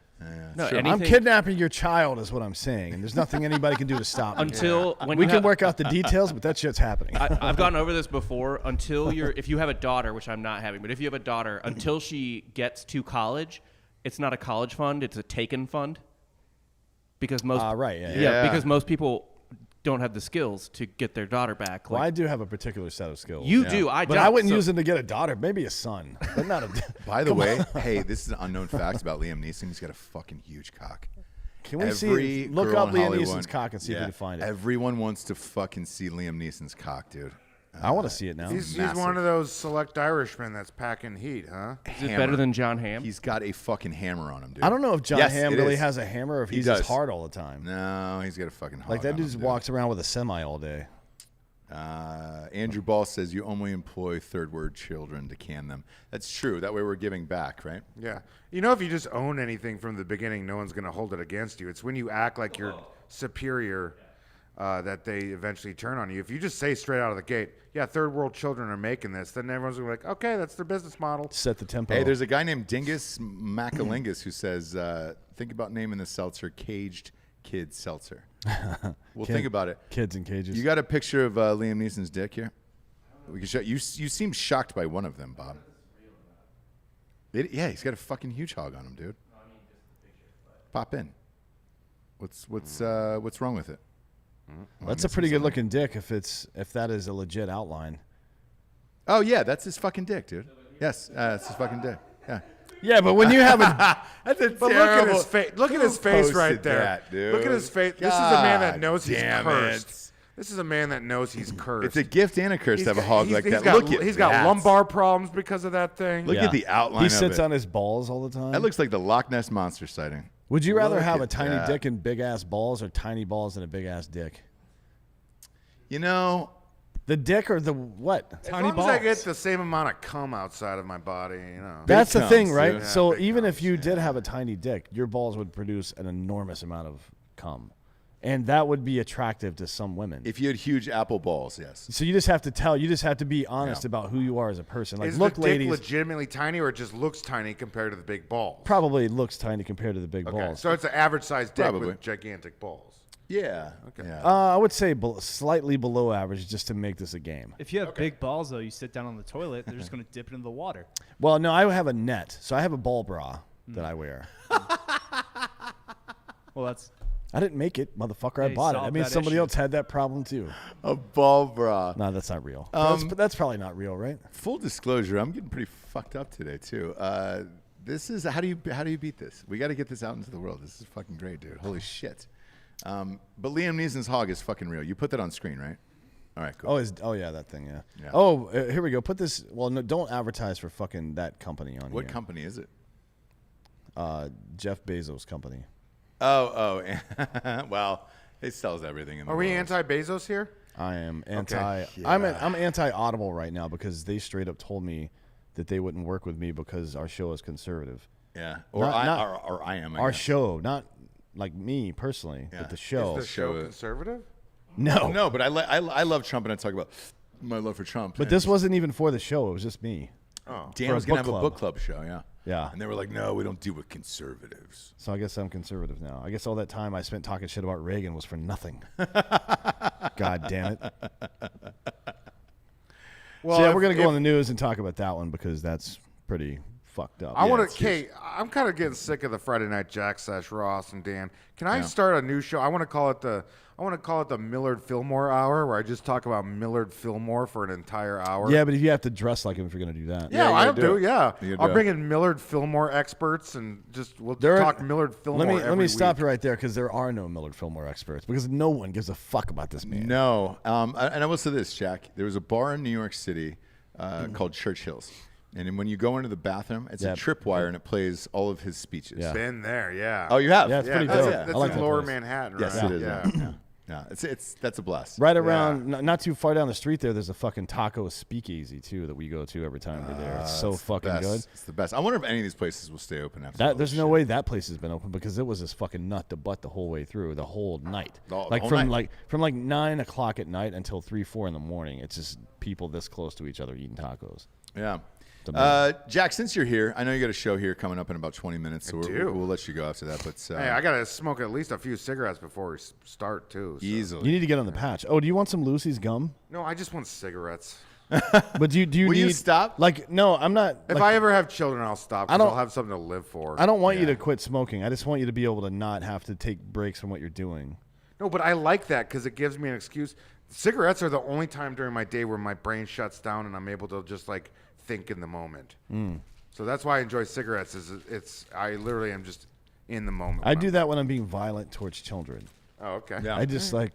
No, Sure, I'm anything- kidnapping your child, is what I'm saying, and there's nothing anybody can do to stop me. Until when we you can have- work out the details, but that shit's happening. I've gone over this before. If you have a daughter, which I'm not having, but if you have a daughter, until she gets to college, it's not a college fund; it's a taken fund. Because most Right, yeah. Yeah. because most people don't have the skills to get their daughter back. Well, I Like, do have a particular set of skills. you do. I but don't. I wouldn't So- use them to get a daughter, maybe a son, but not a. By the way, hey, this is an unknown fact about Liam Neeson. He's got a fucking huge cock. Can we Every see? Look girl up in Liam Hollywood- Neeson's cock and see if we Yeah, can find it. Everyone wants to fucking see Liam Neeson's cock, dude. I want to see it now. He's Massive. one of those select Irishmen that's packing heat, huh? Is it better than John Hamm? He's got a fucking hammer on him, dude. I don't know if John Yes, Hamm it really is. has a hammer or if He he's just does. hard all the time. No, he's got a fucking hog Like that on dude him, just dude. walks around with a semi all day. Andrew Ball says you only employ third word children to can them. That's true. That way we're giving back, right? Yeah. You know, if you just own anything from the beginning, no one's going to hold it against you. It's when you act like you're superior that they eventually turn on you. If you just say straight out of the gate, yeah, third world children are making this, then everyone's going to be like, okay, that's their business model. Set the tempo. Hey, there's a guy named Dingus Macalingus who says, think about naming the seltzer Caged Kid Seltzer. Well, think about it. Kids in cages. You got a picture of Liam Neeson's dick here? We can show you. You seem shocked by one of them, Bob. Yeah, he's got a fucking huge hog on him, dude. Pop in. What's wrong with it? That's a pretty good looking dick if that is a legit outline. Oh yeah, that's his fucking dick, dude. Yes, it's his fucking dick. Yeah. Yeah, but when you have a That's a But look at his face. Look at his face right posted there. that, dude? Look at his face. This is a man that God knows he's damn cursed. it. This is a man that knows he's cursed. It's a gift and a curse to have a hog like that. He's got lumbar problems because of that thing. Look Yeah. at the outline he of sits it. on his balls all the time. That looks like the Loch Ness monster sighting. Would you rather Look have a at tiny that. dick and big ass balls or tiny balls and a big ass dick? You know, The dick or the what? As Tiny long as I get balls. the same amount of cum outside of my body, you know. That's the cums, thing, right? dude. Yeah, So big even cums, if you did have a tiny dick, your balls would produce an enormous amount of cum. And that would be attractive to some women. if you had huge apple balls, yes. So you just have to be honest Yeah. about who you are as a person. Like, Is look, the dick ladies, legitimately tiny, or it just looks tiny compared to the big balls? probably looks tiny compared to the big Okay, balls. so it's an average sized dick Probably. with gigantic balls. Yeah. Okay. Yeah. I would say slightly below average just to make this a game. If you have big balls, though, you sit down on the toilet, they're just going to dip it into the water. Well, no, I have a net. So I have a ball bra that I wear. Well, that's I didn't make it, motherfucker. Yeah, I you bought it. I solved mean, that somebody issue. else had that problem too. A ball bra. No, that's not real. But that's probably not real, right? Full disclosure, I'm getting pretty fucked up today too. This is how do you beat this? We got to get this out into the world. This is fucking great, dude. Holy shit. But Liam Neeson's hog is fucking real. You put that on screen, right? All right, cool. Oh yeah, that thing. Yeah. Yeah. Oh, here we go. Put this. Well, no, don't advertise for fucking that company on What here. company is it? Jeff Bezos' company. Oh, well, it sells everything in the Are we world. anti-Bezos here? I am anti. Yeah. I'm anti-Audible right now because they straight up told me that they wouldn't work with me because our show is conservative. Yeah, or I am. I Our guess. show, not like me personally, Yeah. but the show. Is the show show it. conservative? No, No, but I love Trump and I talk about my love for Trump. but this wasn't even for the show. It was just me. Oh. Dan for a was gonna have book a club. book club show, yeah. Yeah. And they were like, no, we don't deal with conservatives. So I guess I'm conservative now. I guess all that time I spent talking shit about Reagan was for nothing. God damn it. Well, So yeah, if- we're gonna if- go on the news and talk about that one because that's pretty fucked up. I want it's to, Kate. I'm kind of getting sick of the Friday Night Jack / Ross and Dan. Can I Yeah. start a new show? I want to call it the Millard Fillmore Hour, where I just talk about Millard Fillmore for an entire hour. Yeah, but if you have to dress like him if you're gonna do that. Yeah, you I'll gotta do do. it. Yeah, You I'll do bring it. in Millard Fillmore experts and we'll There are- talk Millard Fillmore. Let me stop week. you right there because there are no Millard Fillmore experts because no one gives a fuck about this man. No, and I will say this, Jack. There was a bar in New York City called Church Hills. And then when you go into the bathroom, it's a tripwire, and it plays all of his speeches. Yeah. Been there, yeah. Oh, you have? Yeah, it's pretty dope. That's I like in that Lower place. Manhattan, right? Yes, it is. Yeah. Yeah, that's a blast. Right around, not too far down the street there's a fucking taco speakeasy, too, that we go to every time we're there. It's so fucking good. It's the best. I wonder if any of these places will stay open after. There's no way that place has been open because it was this fucking nut to butt the whole way through, the whole night. The like whole from night. from 9 o'clock at night until 3-4 in the morning. It's just people this close to each other eating tacos. Yeah. amazing. Jack, since you're here, I know you got a show here coming up in about 20 minutes, so we'll let you go after that. But Hey, I gotta smoke at least a few cigarettes before we start too. So. easily. You need to get on the patch. Oh, do you want some Lucy's gum? No, I just want cigarettes. But do you Will need you stop? Like, no, I'm not. If like, I ever have children, I'll stop. 'Cause I don't- I'll have something to live for. I don't want you to quit smoking. I just want you to be able to not have to take breaks from what you're doing. No, but I like that because it gives me an excuse. Cigarettes are the only time during my day where my brain shuts down and I'm able to just like think in the moment. So that's why I enjoy cigarettes. I literally am just in the moment. I do that when I'm being violent towards children. Oh, okay. Yeah. I just like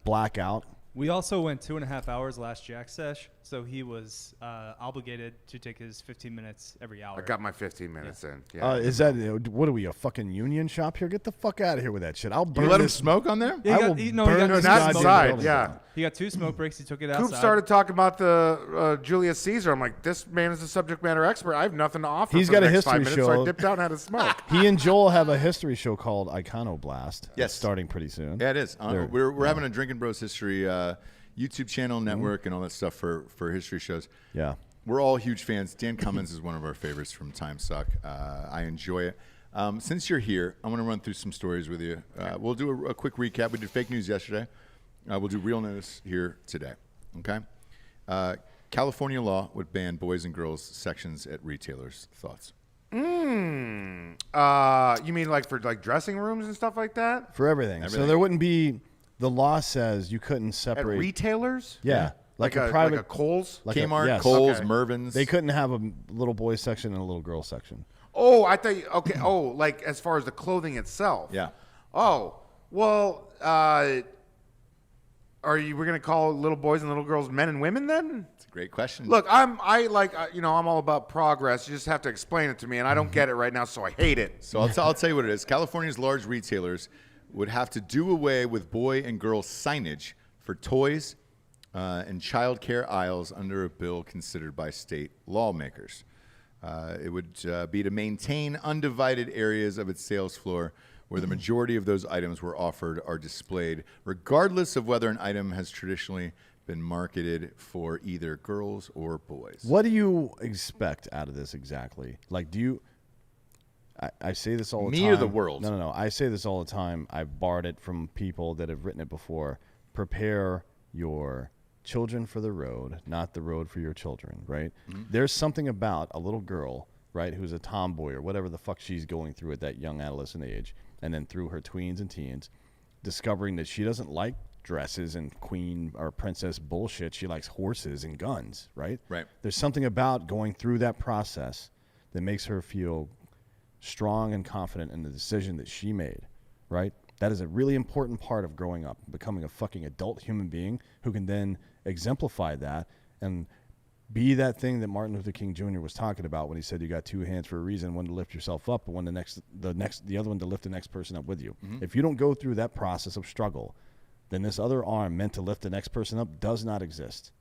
black out. We also went 2.5 hours last Jack sesh, so he was obligated to take his 15 minutes every hour. I got my 15 minutes in. Yeah. Is that what are we, a fucking union shop here? Get the fuck out of here with that shit. I'll burn You let him this. smoke on there? Yeah, I he will got, he burn got no, this not goddamn inside. building Yeah. down. He got 2 smoke breaks. He took it outside. Coop started talking about the Julius Caesar. I'm like, this man is a subject matter expert. I have nothing to offer. He's for got the a next 5 history minutes, So show. I dipped out and had a smoke. He and Joel have a history show called Iconoblast. Yes. It's starting pretty soon. Yeah, it is. They're- We're having a Drinkin Bros history YouTube channel, network, and all that stuff for history shows. Yeah. We're all huge fans. Dan Cummins is one of our favorites from Time Suck. I enjoy it. Since you're here, I want to run through some stories with you. We'll do a quick recap. We did fake news yesterday. We'll do real news here today. Okay? California law would ban boys and girls sections at retailers. Thoughts? You mean like for like dressing rooms and stuff like that? For everything. So Everything. there wouldn't be, the law says you couldn't At separate. retailers? Yeah. Like a private. like a Kohl's? like a- Kmart, yes. Kohl's, Okay. Mervyn's. They couldn't have a little boy section and a little girl section. Oh, I thought. Okay. Oh, like as far as the clothing itself. Yeah. Oh, well. We're gonna call little boys and little girls men and women then? It's a great question. Look, I'm all about progress. You just have to explain it to me, and I don't get it right now, so I hate it. So I'll tell you what it is. California's large retailers would have to do away with boy and girl signage for toys and child care aisles under a bill considered by state lawmakers. It would be to maintain undivided areas of its sales floor where the majority of those items were offered are displayed, regardless of whether an item has traditionally been marketed for either girls or boys. What do you expect out of this exactly? Like, do you? I say this all the time. Me or the world? No. I say this all the time. I've borrowed it from people that have written it before. Prepare your children for the road, not the road for your children, right? Mm-hmm. There's something about a little girl, right, who's a tomboy or whatever the fuck she's going through at that young adolescent age, and then through her tweens and teens, discovering that she doesn't like dresses and queen or princess bullshit. She likes horses and guns, right? Right. There's something about going through that process that makes her feel strong and confident in the decision that she made, right? That is a really important part of growing up, becoming a fucking adult human being who can then exemplify that and be that thing that Martin Luther King Jr. was talking about when he said you got 2 hands for a reason, one to lift yourself up, and the other one to lift the next person up with you. If you don't go through that process of struggle, then this other arm meant to lift the next person up does not exist.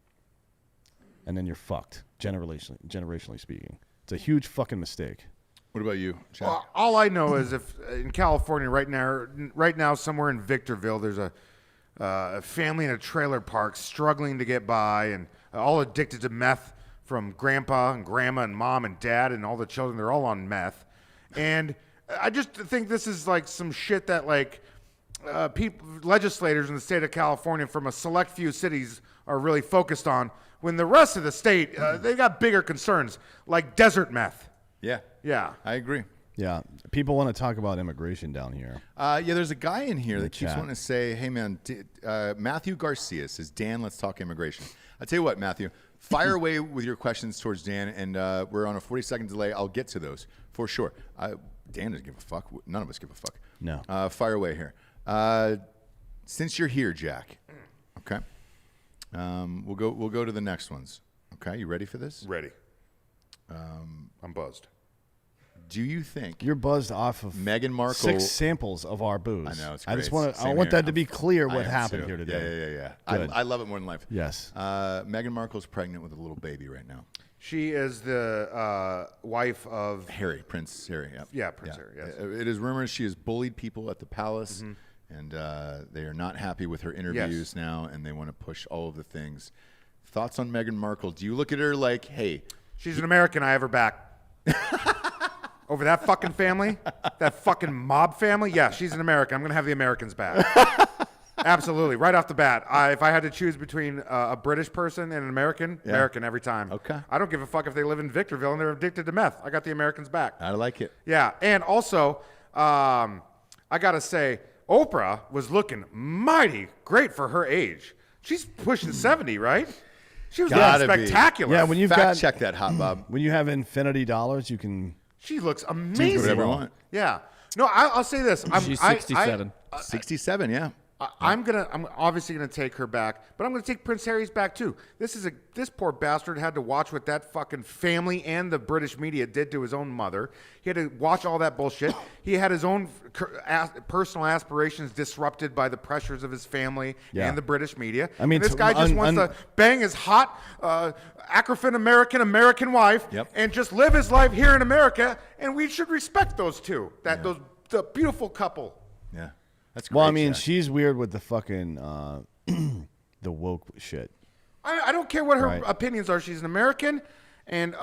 And then you're fucked, generationally speaking. It's a huge fucking mistake. What about you, Jack? Well, all I know is if in California right now, somewhere in Victorville, there's a family in a trailer park struggling to get by and all addicted to meth from grandpa and grandma and mom and dad and all the children. They're all on meth. And I just think this is like some shit that like legislators in the state of California from a select few cities are really focused on when the rest of the state, they got bigger concerns like desert meth. Yeah. Yeah. I agree. Yeah, people want to talk about immigration down here. Yeah, there's a guy in here that keeps chat. wanting to say, hey, man, Matthew Garcia says, Dan, let's talk immigration. I'll tell you what, Matthew, fire away with your questions towards Dan, and we're on a 40-second delay. I'll get to those for sure. Dan doesn't give a fuck. None of us give a fuck. No. Fire away here. Since you're here, Jack, okay, we'll go to the next ones. Okay, you ready for this? Ready. I'm buzzed. Do you think You're buzzed off of Meghan Markle? 6 samples of our booze. I know it's I great. just want Same I want here. that to be clear I what am happened too. here today. Yeah. Good. I love it more than life. Yes. Meghan Markle's pregnant with a little baby right now. She is the wife of Prince Harry. Yep. Yeah, Prince Harry, yes. It is rumored she has bullied people at the palace, and they are not happy with her interviews now, and they want to push all of the things. Thoughts on Meghan Markle? Do you look at her like, hey, She's an American. I have her back. Over that fucking family, that fucking mob family. Yeah, she's an American. I'm gonna have the Americans back. Absolutely, right off the bat. If I had to choose between a British person and an American, American every time. Okay. I don't give a fuck if they live in Victorville and they're addicted to meth. I got the Americans back. I like it. Yeah, and also, I gotta say, Oprah was looking mighty great for her age. She's pushing 70, right? She was looking Gotta be. spectacular. Yeah, when you've Fact got check that, Hot Bob. when you have infinity dollars, you can. She looks amazing. whatever you want. Yeah. No, I'll say this. She's 67. 67, yeah. I'm obviously gonna take her back, but I'm gonna take Prince Harry's back too. This poor bastard had to watch what that fucking family and the British media did to his own mother. He had to watch all that bullshit. He had his own personal aspirations disrupted by the pressures of his family and the British media. I mean, and this guy just wants to bang his hot Acrophone American wife and just live his life here in America, and we should respect those two. The beautiful couple. Yeah. That's great. Well, I mean, Jack. she's weird with the fucking the woke shit. I don't care what her Right. opinions are. She's an American, and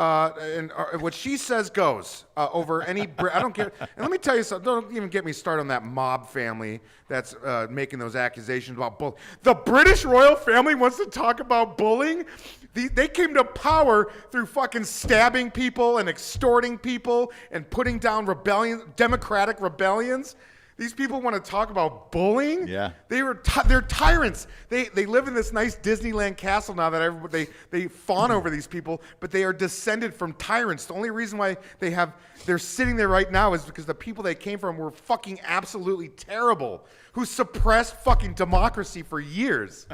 what she says goes over any. I don't care. And let me tell you something. Don't even get me started on that mob family that's making those accusations about bullying. The British royal family wants to talk about bullying. They came to power through fucking stabbing people and extorting people and putting down democratic rebellions. These people want to talk about bullying. Yeah. They're tyrants. They live in this nice Disneyland castle now that everybody they fawn over these people, but they are descended from tyrants. The only reason why they're sitting there right now is because the people they came from were fucking absolutely terrible, who suppressed fucking democracy for years.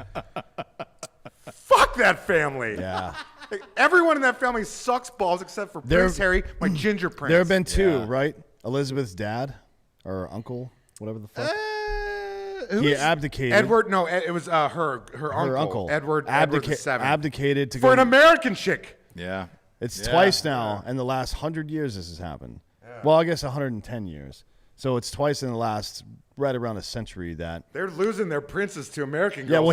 Fuck that family. Yeah. Everyone in that family sucks balls except for Prince Harry, my ginger prince. There have been two, right? Elizabeth's dad or uncle, whatever the fuck. He abdicated. Edward, no, it was her uncle. Edward the abdicated to for go an American chick. Yeah. It's twice now in the last 100 years this has happened. Well, I guess 110 years. So it's twice in the last right around a century that. They're losing their princes to American girls. Yeah, well,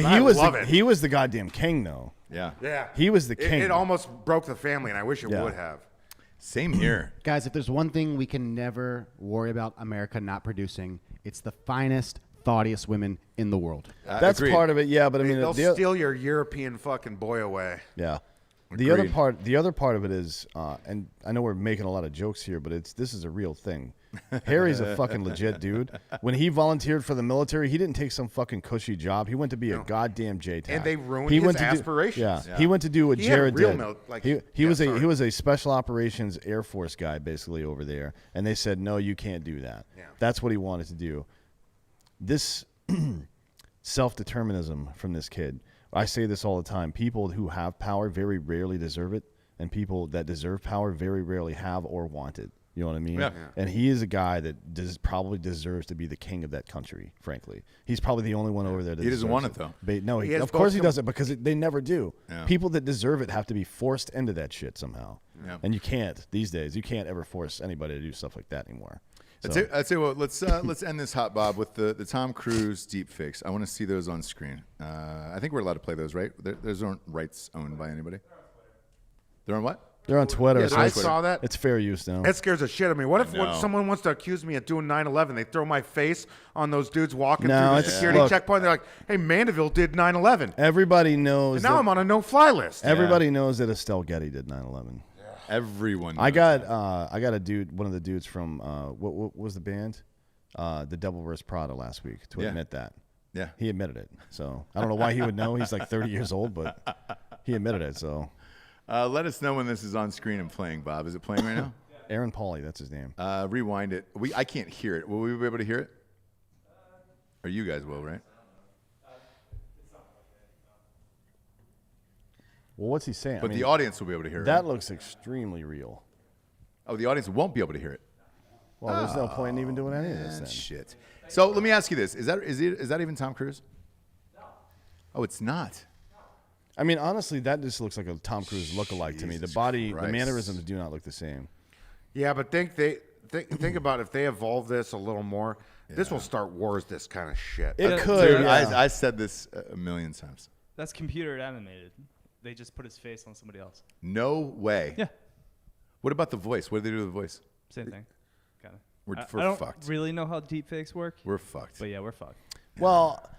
and he was the goddamn king though. Yeah. Yeah. He was the king. It almost broke the family, and I wish it would have. Same here. Guys, if there's one thing we can never worry about America not producing, it's the finest, thoughtiest women in the world. That's agreed. part of it, yeah. But I mean, They'll steal your European fucking boy away. yeah. Agreed. The other part of it is, and I know we're making a lot of jokes here, but this is a real thing. Harry's a fucking legit dude. When he volunteered for the military, he didn't take some fucking cushy job. He went to be a goddamn JTAC. And they ruined he his went to aspirations. He went to do what He had a Jared real did. He was a special operations Air Force guy basically over there, and they said no, you can't do that. Yeah. That's what he wanted to do. This self-determinism from this kid. I say this all the time. People who have power very rarely deserve it, and people that deserve power very rarely have or want it. You know what I mean? Yeah. And he is a guy that probably deserves to be the king of that country, frankly. He's probably the only one over there that He doesn't deserves want it, though. No, He has of course both he doesn't, because they never do. Yeah. People that deserve it have to be forced into that shit somehow. Yeah. And you can't these days. You can't ever force anybody to do stuff like that anymore. I'd say, well, let's end this hot Bob with the Tom Cruise deep fakes. I want to see those on screen. I think we're allowed to play those, right? Those aren't rights owned by anybody. They're on what? They're on Twitter. Yeah, so I it's- saw that. It's fair use now. That scares the shit out of me. What if know. someone wants to accuse me of doing 9/11? They throw my face on those dudes walking No, through the it's- security look. checkpoint. They're like, "Hey, Mandeville did 9/11." Everybody knows. And now that- I'm on a no-fly list. Everybody knows that Estelle Getty did 9/11. Everyone. I knows got a dude, one of the dudes from what was the band, The Devil Wears Prada last week to Yeah. admit that. Yeah. He admitted it. So I don't know why he would know. He's like 30 years old, but he admitted it. So Let us know when this is on screen and playing, Bob. Is it playing right now? Aaron Pauly, that's his name. Rewind it. I can't hear it. Will we be able to hear it? Or you guys will, right? Well, what's he saying? But the audience will be able to hear it. That looks extremely real. Oh, the audience won't be able to hear it. Well, there's no point in even doing any of this then. Shit. So let me ask you this: is that even Tom Cruise? No. Oh, it's not. I mean, honestly, that just looks like a Tom Cruise lookalike to me. The body, Christ. the mannerisms do not look the same. Yeah, but think about if they evolve this a little more, this will start wars. This kind of shit. It could. Dude, Yeah. I said this a million times. That's computer animated. They just put his face on somebody else. No way. Yeah, What about the voice? What do they do with the voice? same thing. Kind of. We're I don't fucked. really know how deepfakes work, We're fucked. but yeah, we're fucked. Well,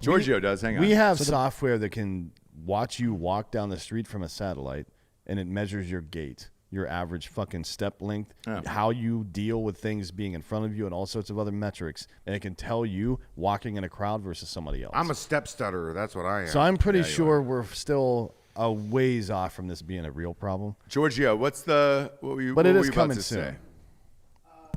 Giorgio does. Hang on. we have software that can watch you walk down the street from a satellite, and it measures your gait, your average fucking step length, how you deal with things being in front of you, and all sorts of other metrics. And it can tell you walking in a crowd versus somebody else. I'm a step stutterer. That's what I am. So I'm pretty sure we're still a ways off from this being a real problem. Giorgio, what were you? But what it were is you about coming to soon. say?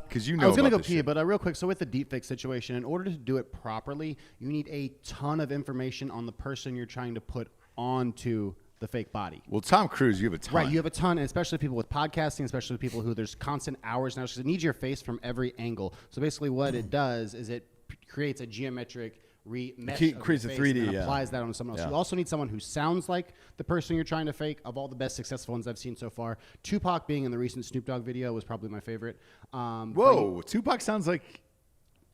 Because you know I was going to about go this pee, shit. but real quick. So with the deepfake situation, in order to do it properly, you need a ton of information on the person you're trying to put onto the fake body. Well, Tom Cruise, you have a ton. Right, you have a ton, and especially people with podcasting, especially people who there's constant hours now, because it needs your face from every angle. So basically, what it does is it creates a geometric mesh of creates your a face 3D, and then yeah. applies that on someone else. Yeah. You also need someone who sounds like the person you're trying to fake. Of all the best successful ones I've seen so far, Tupac being in the recent Snoop Dogg video was probably my favorite. Whoa, Tupac sounds like.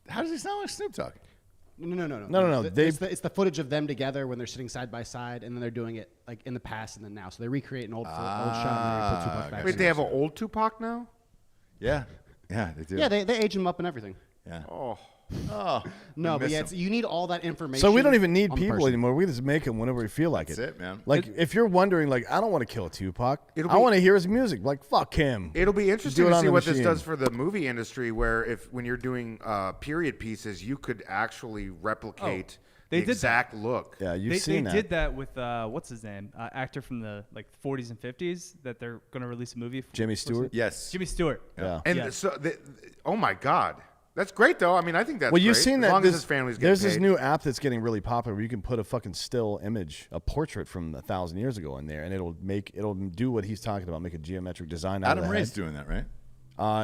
How does he sound like Snoop Dogg? No. It's the footage of them together when they're sitting side by side, and then they're doing it like in the past and then now. So they recreate an old shot and they put Tupac back. Wait, they have an old Tupac now? Yeah, they do. Yeah, they age him up and everything. Yeah. Oh, No, but miss yeah, him. you need all that information. So we don't even need on the people person. anymore. We just make them whenever we feel like That's it, man. Like, if you're wondering, like, I don't want to kill Tupac. I be- want to hear his music. Like, fuck him. it'll be interesting Do it to on see the what this machine. does for the movie industry. Where when you're doing period pieces, you could actually replicate they the did exact look. Yeah, you've They seen that. did that with what's his name, actor from the 40s and 50s that they're going to release a movie. Jimmy what's Stewart? it? Yes. Jimmy Stewart. Yeah. And Yes. so, oh my God, that's great though. I mean, I think that's Well, you've great, seen as that. long as his family's getting There's this paid. new app that's getting really popular where you can put a fucking still image, a portrait from 1,000 years ago in there, and it'll do what he's talking about, make a geometric design out Adam of the Ray's head. doing that, right?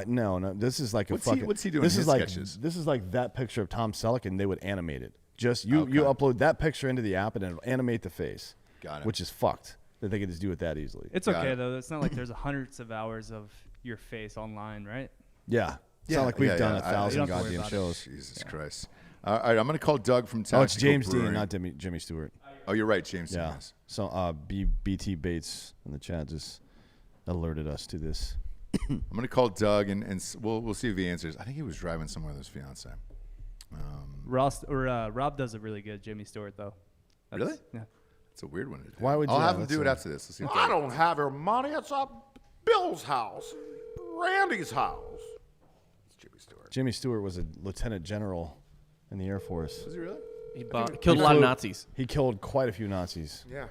No. This is like What's a he- fucking. what's he doing This in is his like sketches? this is like that picture of Tom Selleck, and they would animate it. Just you Okay. upload that picture into the app, and it'll animate the face. Got it. Which is fucked that they can just do it that easily. It's Got okay it. though. It's not like there's hundreds of hours of your face online, right? Yeah. It's not like we've done yeah. 1,000 You don't have to worry goddamn about it. shows. Jesus Christ. All right, I'm going to call Doug from Tactical Oh, it's James Brewing. Dean, not Jimmy Stewart. Oh, you're right, James Dean. Yeah. Yes. So BT Bates in the chat just alerted us to this. I'm going to call Doug, and we'll see if he answers. I think he was driving somewhere with his fiance. Rob does a really good Jimmy Stewart though. Really? Yeah. It's a weird one to do. Why would I'll you- have yeah, him do it that's after this. Let's see if I Doug- don't have your money. It's Bill's house, Randy's house. It's Jimmy Stewart. Jimmy Stewart was a lieutenant general in the Air Force. Is he really? He killed a lot of Nazis. He killed quite a few Nazis. Yeah.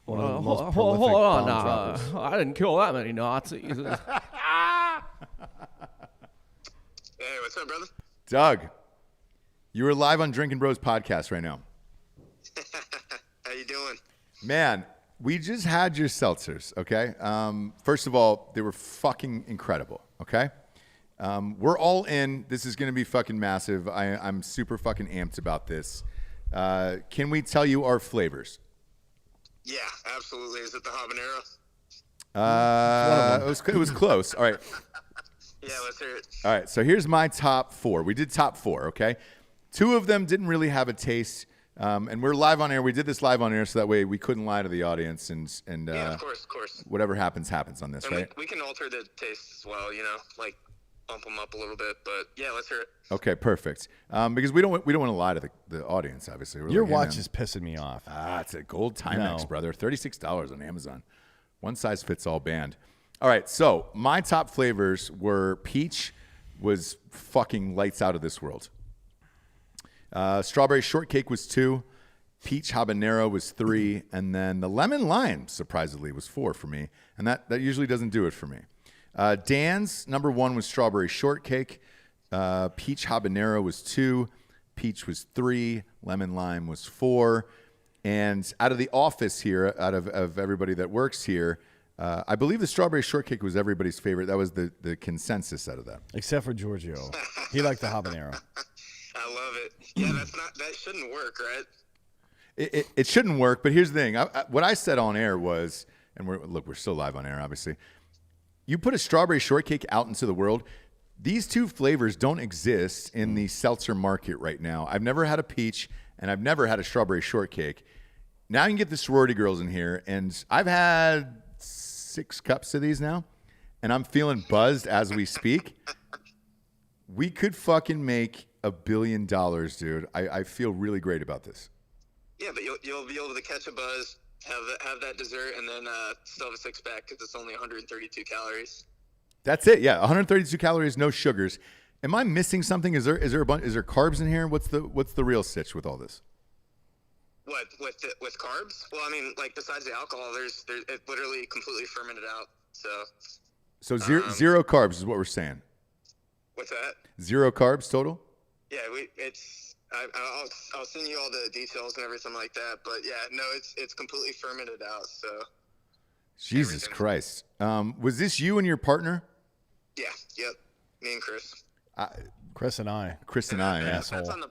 One of the Hold most prolific on, bomb droppers. I didn't kill that many Nazis. Hey, what's up, brother? Doug, you are live on Drinkin Bros podcast right now. How you doing? Man, we just had your seltzers, okay? First of all, they were fucking incredible, okay? We're all in. This is going to be fucking massive. I'm super fucking amped about this. Can we tell you our flavors? Yeah, absolutely. Is it the habanero? It was close. All right. Yeah, let's hear it. All right, so here's my top four. We did top four, okay? Two of them didn't really have a taste, and we're live on air. We did this live on air so that way we couldn't lie to the audience, and Yeah, of course. whatever happens on this, And right? we can alter the taste as well, like bump them up a little bit. But yeah, let's hear it. Okay, perfect. Because we don't want to lie to the audience, obviously. We're Your like, hey, watch man, is pissing me off. it's a gold Timex, No. brother. $36 on Amazon. One size fits all band. All right, so my top flavors were peach was fucking lights out of this world. Strawberry shortcake was 2. Peach habanero was 3. And then the lemon lime, surprisingly, was 4 for me. And that usually doesn't do it for me. Dan's number 1 was strawberry shortcake. Peach habanero was 2. Peach was 3. Lemon lime was 4. And out of the office here, out of everybody that works here, I believe the strawberry shortcake was everybody's favorite. That was the consensus out of that. Except for Giorgio. He liked the habanero. I love it. Yeah, that shouldn't work, right? It shouldn't work, but here's the thing. What I said on air was, and we're still live on air, obviously. You put a strawberry shortcake out into the world, these two flavors don't exist in the seltzer market right now. I've never had a peach, and I've never had a strawberry shortcake. Now you can get the sorority girls in here, and I've had 6 cups of these now, and I'm feeling buzzed as we speak. We could fucking make $1 billion, dude. I feel really great about this. Yeah, but you'll be able to catch a buzz, have that dessert, and then still have a 6-pack because it's only 132 calories. That's it. Yeah, 132 calories, no sugars. Am I missing something? Is there carbs in here? What's the real sitch with all this? What with carbs? Well, I mean, like besides the alcohol, there's it literally completely fermented out. So zero carbs is what we're saying. What's that? 0 carbs total? Yeah, I'll send you all the details and everything like that. But yeah, no, it's completely fermented out. So Jesus Christ. Was this you and your partner? Yeah. Yep. Me and Chris. Chris and I. Asshole. That's on the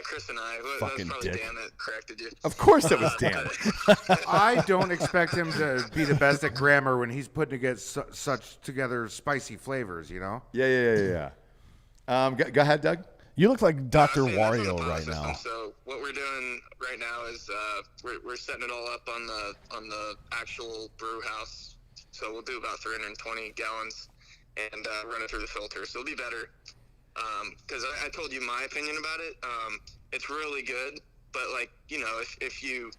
Chris and I. That Fucking was probably dick. Dan that corrected you. Of course it was Dan. I don't expect him to be the best at grammar when he's putting together such spicy flavors, you know? Yeah. Go ahead, Doug. You look like Dr. That's on the Wario pod right system. now. So what we're doing right now is we're setting it all up on the actual brew house. So we'll do about 320 gallons and run it through the filter. So it'll be better. Because I told you my opinion about it. It's really good, but like, you know, if you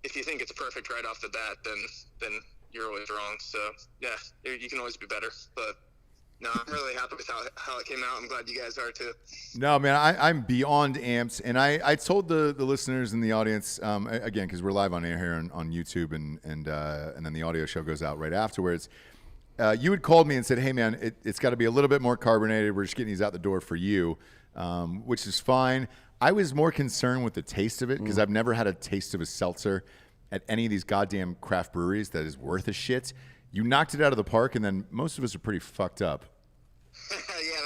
think it's perfect right off the bat, then you're always wrong. So yeah, you can always be better. But no, I'm really happy with how it came out. I'm glad you guys are too. No, man, I'm beyond amped, and I told the listeners in the audience again, because we're live on air here on YouTube, and then the audio show goes out right afterwards. You had called me and said, "Hey, man, it's got to be a little bit more carbonated. We're just getting these out the door for you," which is fine. I was more concerned with the taste of it because I've never had a taste of a seltzer at any of these goddamn craft breweries that is worth a shit. You knocked it out of the park, and then most of us are pretty fucked up. Yeah,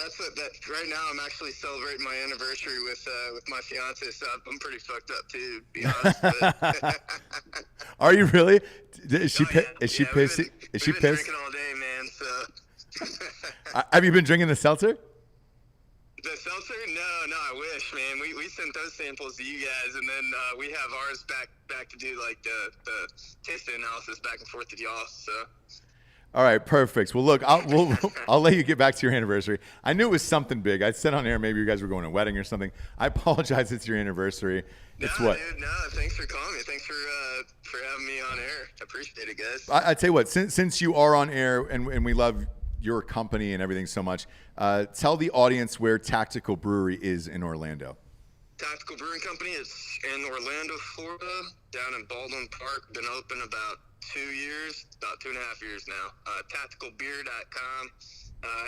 that's what. Right now, I'm actually celebrating my anniversary with my fiance, so I'm pretty fucked up too, to be honest. But Are you really? Is she pissed? We've been drinking all day, man. So Have you been drinking the seltzer? the seltzer? No, I wish, man. We sent those samples to you guys, and then we have ours back to do like the taste analysis back and forth to y'all. So. All right, perfect. Well, look, I'll let you get back to your anniversary. I knew it was something big. I said on air maybe you guys were going to a wedding or something. I apologize. It's your anniversary. It's no, what? Dude, no, thanks for calling me. Thanks for having me on air. I appreciate it, guys. I tell you what, since you are on air and we love your company and everything so much, tell the audience where Tactical Brewery is in Orlando. Tactical Brewing Company is in Orlando, Florida, down in Baldwin Park. Been open about 2 years, about 2.5 years now. Tacticalbeer.com.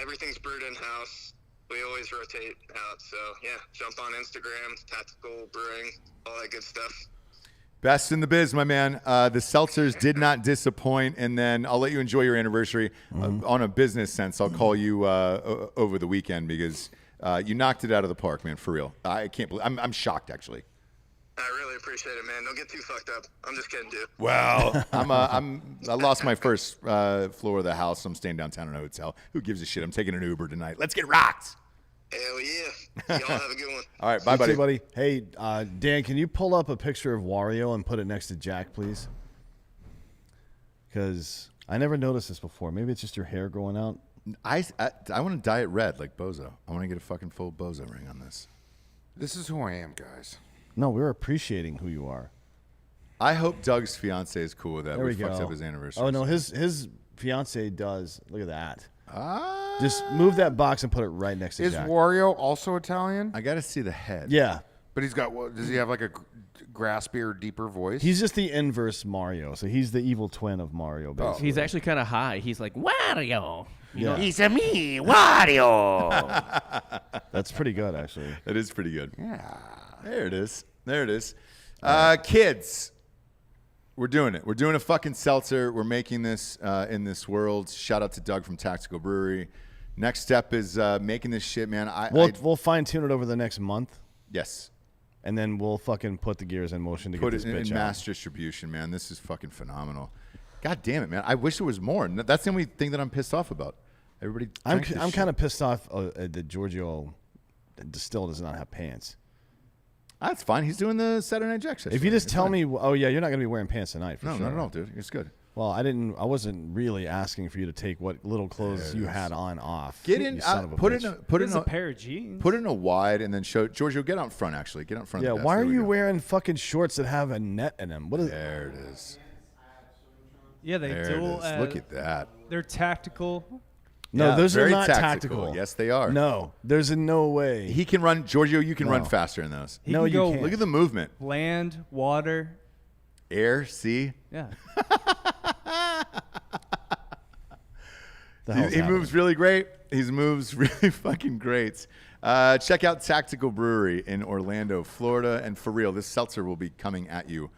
Everything's brewed in-house. We always rotate out. So, yeah, jump on Instagram, Tactical Brewing, all that good stuff. Best in the biz, my man. The seltzers did not disappoint, and then I'll let you enjoy your anniversary. On a business sense, I'll call you over the weekend because you knocked it out of the park, man, for real. I can't believe I'm shocked, actually. I really appreciate it, man. Don't get too fucked up. I'm just kidding, dude. Well, I lost my first floor of the house. I'm staying downtown in a hotel. Who gives a shit? I'm taking an Uber tonight. Let's get rocked. Hell yeah. Y'all have a good one. All right, bye, You buddy. too, buddy. Hey, Dan, can you pull up a picture of Wario and put it next to Jack, please? Because I never noticed this before. Maybe it's just your hair growing out. I want to dye it red like Bozo. I want to get a fucking full Bozo ring on this. This is who I am, guys. No, we're appreciating who you are. I hope Doug's fiance is cool with that. There we fucked go. up his anniversary. Oh no, his fiance does. Look at that. Ah, Just move that box and put it right next to Is Jack. Wario also Italian? I got to see the head. Yeah, But he's got what? Does he have like a graspier, deeper voice? he's just the inverse Mario. So he's the evil twin of Mario. Basically. He's actually kind of high. He's like Wario. Yeah. It's a me, Wario. That's pretty good, actually. That is pretty good. yeah. There it is. There it is. Kids, we're doing it. We're doing a fucking seltzer. We're making this in this world. Shout out to Doug from Tactical Brewery. Next step is making this shit, man. We'll fine tune it over the next month. Yes. And then we'll fucking put the gears in motion to Put get this it bitch in out. mass distribution, man. This is fucking phenomenal. God damn it, man. I wish there was more. That's the only thing that I'm pissed off about. Everybody. I'm kind of pissed off that Giorgio Distill does not have pants. That's fine. He's doing the Saturday Night Jack session. If you just tell me, oh yeah, you're not gonna be wearing pants tonight. For No, sure. not at all, dude. It's good. Well, I wasn't really asking for you to take what little clothes you had on off. Get in. You son of a Put bitch. in a pair of jeans. Put in a wide and then show Giorgio. Get out front. Actually, get out front. Yeah, of the desk. why are There we you go. wearing fucking shorts that have a net in them? What is? There it is. Yeah, they There dual. it is. Look at that. They're tactical. No, Yeah, those are very not tactical. tactical. Yes, they are. No, there's no way. He can run. Giorgio, you can No. run faster in those. He No, can you go can't. Look at the movement. land, water. Air, sea. Yeah. The hell's He happening? moves really great. He moves really fucking great. Check out Tactical Brewery in Orlando, Florida. And for real, this seltzer will be coming at you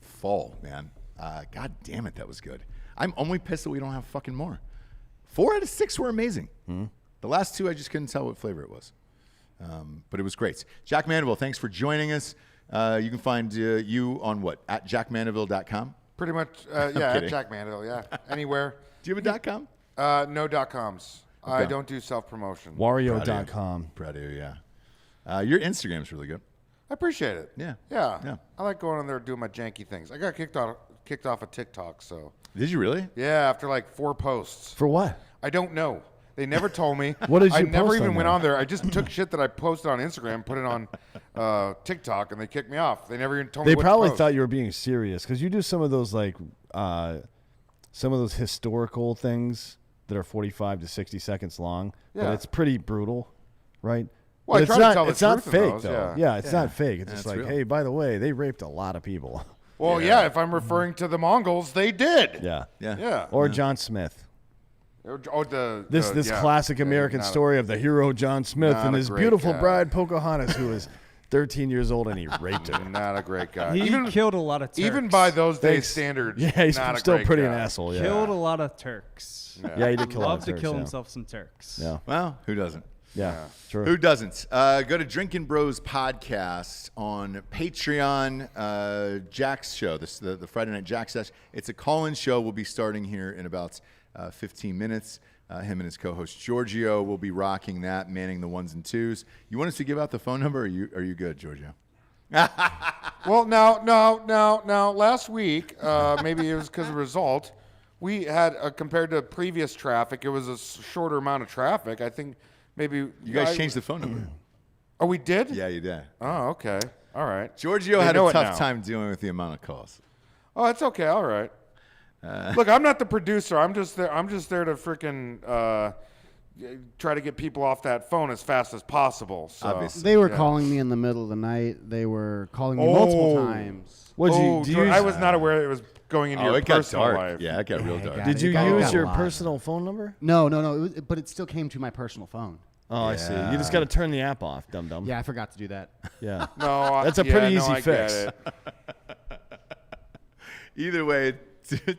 fall, man. God damn it, that was good. I'm only pissed that we don't have fucking more. 4 out of 6 were amazing. The last 2, I just couldn't tell what flavor it was. But it was great. Jack Mandeville, thanks for joining us. You can find you on what? At jackmandeville.com? Pretty much, yeah, kidding. Jack Mandeville, yeah. Anywhere. Do you have a .com? No .coms. I Okay. don't do self-promotion. Wario.com. Proud of you, yeah. Your Instagram's really good. I appreciate it. Yeah. Yeah. Yeah. I like going on there doing my janky things. I got kicked off of TikTok, so. Did you really? Yeah, after like 4 posts. For what? I don't know. They never told me. What did I you never post even on went there? on there. I just took shit that I posted on Instagram, put it on TikTok, and they kicked me off. They never even told me They what probably to post. thought you were being serious because you do some of those like some of those historical things that are 45 to 60 seconds long. Yeah. But it's pretty brutal, right? Well, But I it's try to not. tell the It's not truth in fake those, though. yeah. It's not fake. It's just That's like, real. hey, by the way, they raped a lot of people. Well, yeah, if I'm referring to the Mongols, they did. Yeah. Yeah. Yeah. Or John Smith. Oh, This yeah. classic Yeah, American not a- story of the hero John Smith not and a his great beautiful guy. bride Pocahontas, who was 13 years old and he raped her. Not a great guy. He killed a lot of Turks. Even by those days' Thanks. standards, Yeah, he's not a still great pretty guy. an asshole. Yeah. Killed a lot of Turks. Yeah, he did kill a lot Loved of to Turks, kill yeah. himself some Turks. Yeah. Well, who doesn't? Yeah. True. Who doesn't? Go to Drinkin Bros podcast on Patreon. Jack's show, the Friday Night Jack session. It's a call-in show. We'll be starting here in about 15 minutes. Him and his co-host Giorgio will be rocking that, manning the 1s and 2s. You want us to give out the phone number? Or are you good, Giorgio? Well, no. Last week, maybe it was because of result, we had, compared to previous traffic, it was a shorter amount of traffic. I think maybe... You guys changed the phone number. Oh, we did? Yeah, you did. Oh, okay. All right. Giorgio They had know a it tough now. time dealing with the amount of calls. Oh, it's okay. All right. Look, I'm not the producer. I'm just there to freaking try to get people off that phone as fast as possible. So. Obviously. They were Yeah. calling me in the middle of the night. They were calling me multiple times. What'd you, Oh, do George, you I was not aware it was going into your It got personal dark. life. Yeah, it got real Yeah, it dark. got- Did you It got use a your lot. personal phone number? No. But it still came to my personal phone. Oh, I see. You just got to turn the app off, dum dum. Yeah, I forgot to do that. Yeah. No, That's a pretty easy I get fix. it. Either way,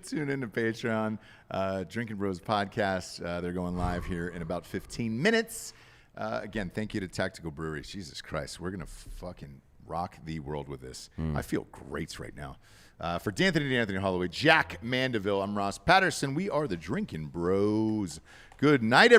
tune into Patreon. Drinkin Bros podcast. They're going live here in about 15 minutes. Again, thank you to Tactical Brewery. Jesus Christ, we're going to fucking rock the world with this. I feel great right now. For Dan Hollaway, Jack Mandeville, I'm Ross Patterson. We are the Drinkin Bros. Good night, everybody.